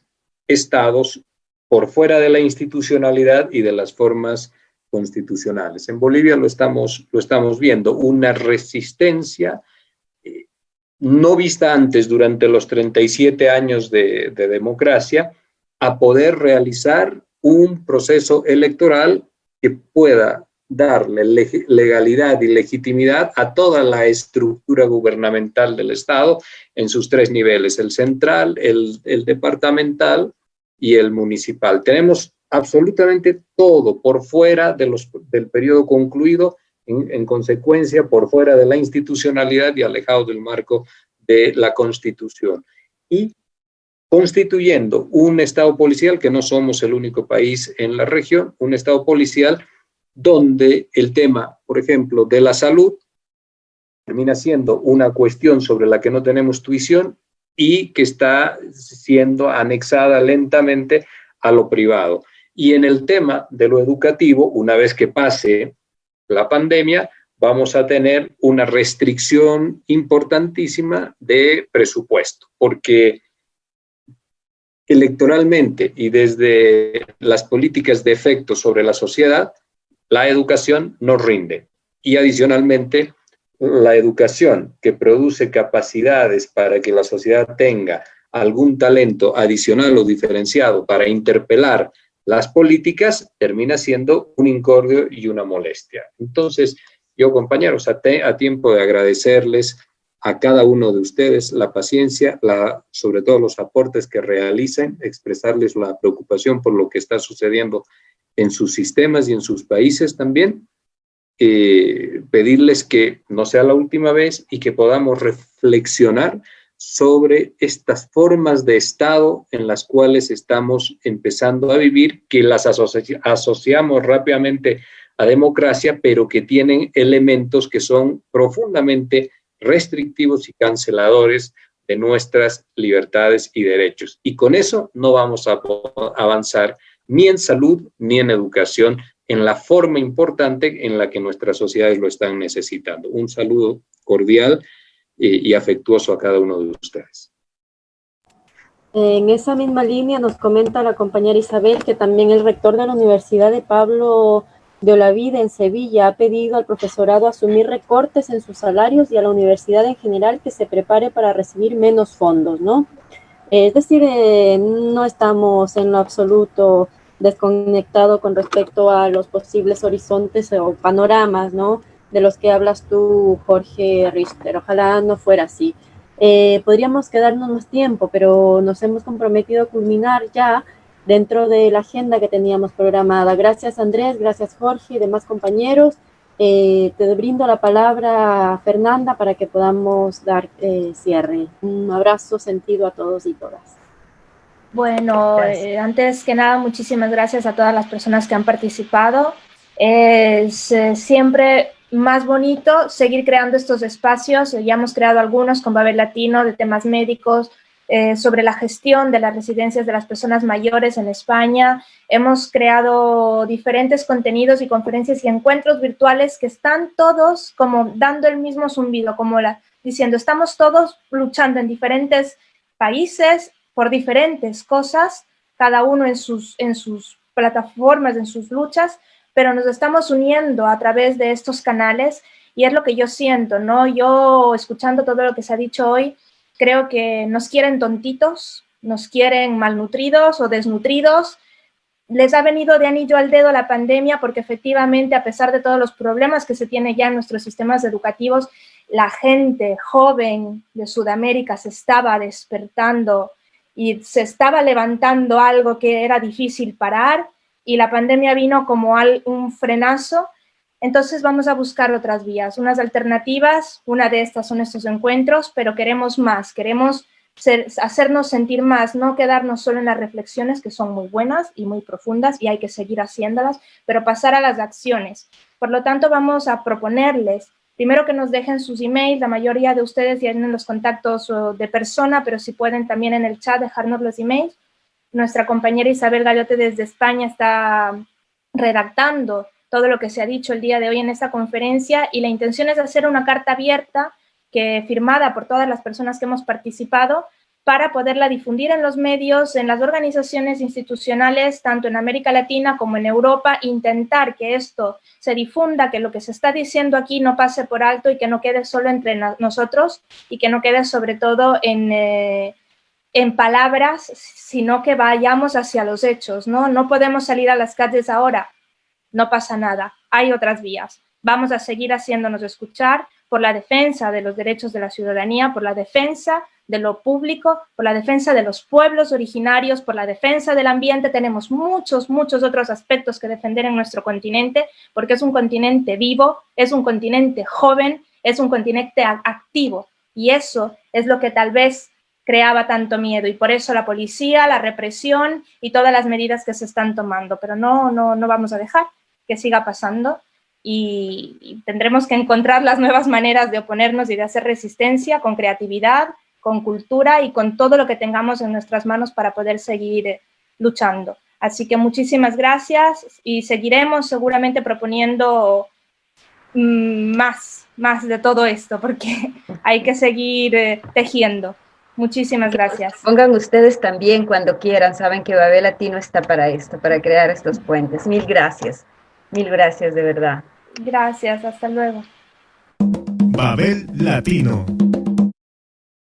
S1: estados por fuera de la institucionalidad y de las formas constitucionales. En Bolivia lo estamos viendo, una resistencia no vista antes durante los 37 años de democracia a poder realizar un proceso electoral que pueda darle legalidad y legitimidad a toda la estructura gubernamental del Estado en sus tres niveles, el central, el departamental y el municipal. Tenemos absolutamente todo por fuera del periodo concluido, en consecuencia por fuera de la institucionalidad y alejado del marco de la Constitución. Y constituyendo un Estado policial, que no somos el único país en la región, un Estado policial donde el tema, por ejemplo, de la salud termina siendo una cuestión sobre la que no tenemos tuición y que está siendo anexada lentamente a lo privado. Y en el tema de lo educativo, una vez que pase la pandemia, vamos a tener una restricción importantísima de presupuesto, porque electoralmente y desde las políticas de efecto sobre la sociedad, la educación no rinde. Y adicionalmente, la educación que produce capacidades para que la sociedad tenga algún talento adicional o diferenciado para interpelar las políticas, termina siendo un incordio y una molestia. Entonces, yo, compañeros, a tiempo de agradecerles a cada uno de ustedes la paciencia, sobre todo los aportes que realicen, expresarles la preocupación por lo que está sucediendo en sus sistemas y en sus países también, pedirles que no sea la última vez y que podamos reflexionar sobre estas formas de Estado en las cuales estamos empezando a vivir, que las asociamos rápidamente a democracia, pero que tienen elementos que son profundamente restrictivos y canceladores de nuestras libertades y derechos. Y con eso no vamos a avanzar ni en salud ni en educación en la forma importante en la que nuestras sociedades lo están necesitando. Un saludo cordial y afectuoso a cada uno de ustedes.
S2: En esa misma línea nos comenta la compañera Isabel que también el rector de la Universidad de Pablo de Olavide en Sevilla ha pedido al profesorado asumir recortes en sus salarios y a la universidad en general que se prepare para recibir menos fondos, ¿no? Es decir, no estamos en lo absoluto desconectados con respecto a los posibles horizontes o panoramas, ¿no?, de los que hablas tú, Jorge Richter. Ojalá no fuera así. Podríamos quedarnos más tiempo, pero nos hemos comprometido a culminar ya dentro de la agenda que teníamos programada. Gracias, Andrés, gracias, Jorge y demás compañeros. Te brindo la palabra, Fernanda, para que podamos dar cierre. Un abrazo sentido a todos y todas.
S12: Bueno, antes que nada, muchísimas gracias a todas las personas que han participado. Es siempre más bonito seguir creando estos espacios. Ya hemos creado algunos con Babel Latino de temas médicos, sobre la gestión de las residencias de las personas mayores en España. Hemos creado diferentes contenidos y conferencias y encuentros virtuales que están todos como dando el mismo zumbido, como diciendo, estamos todos luchando en diferentes países por diferentes cosas, cada uno en sus plataformas, en sus luchas, pero nos estamos uniendo a través de estos canales y es lo que yo siento, ¿no? Yo, escuchando todo lo que se ha dicho hoy, creo que nos quieren tontitos, nos quieren malnutridos o desnutridos. Les ha venido de anillo al dedo la pandemia porque efectivamente, a pesar de todos los problemas que se tiene ya en nuestros sistemas educativos, la gente joven de Sudamérica se estaba despertando y se estaba levantando algo que era difícil parar y la pandemia vino como un frenazo. Entonces vamos a buscar otras vías, unas alternativas. Una de estas son estos encuentros, pero queremos más, queremos hacernos sentir más, no quedarnos solo en las reflexiones que son muy buenas y muy profundas y hay que seguir haciéndolas, pero pasar a las acciones. Por lo tanto, vamos a proponerles primero que nos dejen sus emails. La mayoría de ustedes tienen los contactos de persona, pero si pueden también en el chat dejarnos los emails. Nuestra compañera Isabel Gallote desde España está redactando todo lo que se ha dicho el día de hoy en esta conferencia y la intención es hacer una carta abierta firmada por todas las personas que hemos participado para poderla difundir en los medios, en las organizaciones institucionales, tanto en América Latina como en Europa, intentar que esto se difunda, que lo que se está diciendo aquí no pase por alto y que no quede solo entre nosotros y que no quede sobre todo en palabras, sino que vayamos hacia los hechos, ¿no? No podemos salir a las calles ahora, no pasa nada, hay otras vías. Vamos a seguir haciéndonos escuchar por la defensa de los derechos de la ciudadanía, por la defensa de lo público, por la defensa de los pueblos originarios, por la defensa del ambiente. Tenemos muchos otros aspectos que defender en nuestro continente, porque es un continente vivo, es un continente joven, es un continente activo, y eso es lo que tal vez creaba tanto miedo, y por eso la policía, la represión y todas las medidas que se están tomando, pero no vamos a dejar que siga pasando. Y tendremos que encontrar las nuevas maneras de oponernos y de hacer resistencia con creatividad, con cultura y con todo lo que tengamos en nuestras manos para poder seguir luchando. Así que muchísimas gracias y seguiremos seguramente proponiendo más de todo esto porque hay que seguir tejiendo. Muchísimas gracias.
S11: Pongan ustedes también cuando quieran, saben que Babel Latino está para esto, para crear estos puentes. Mil gracias de verdad.
S12: Gracias, hasta luego.
S15: Babel Latino.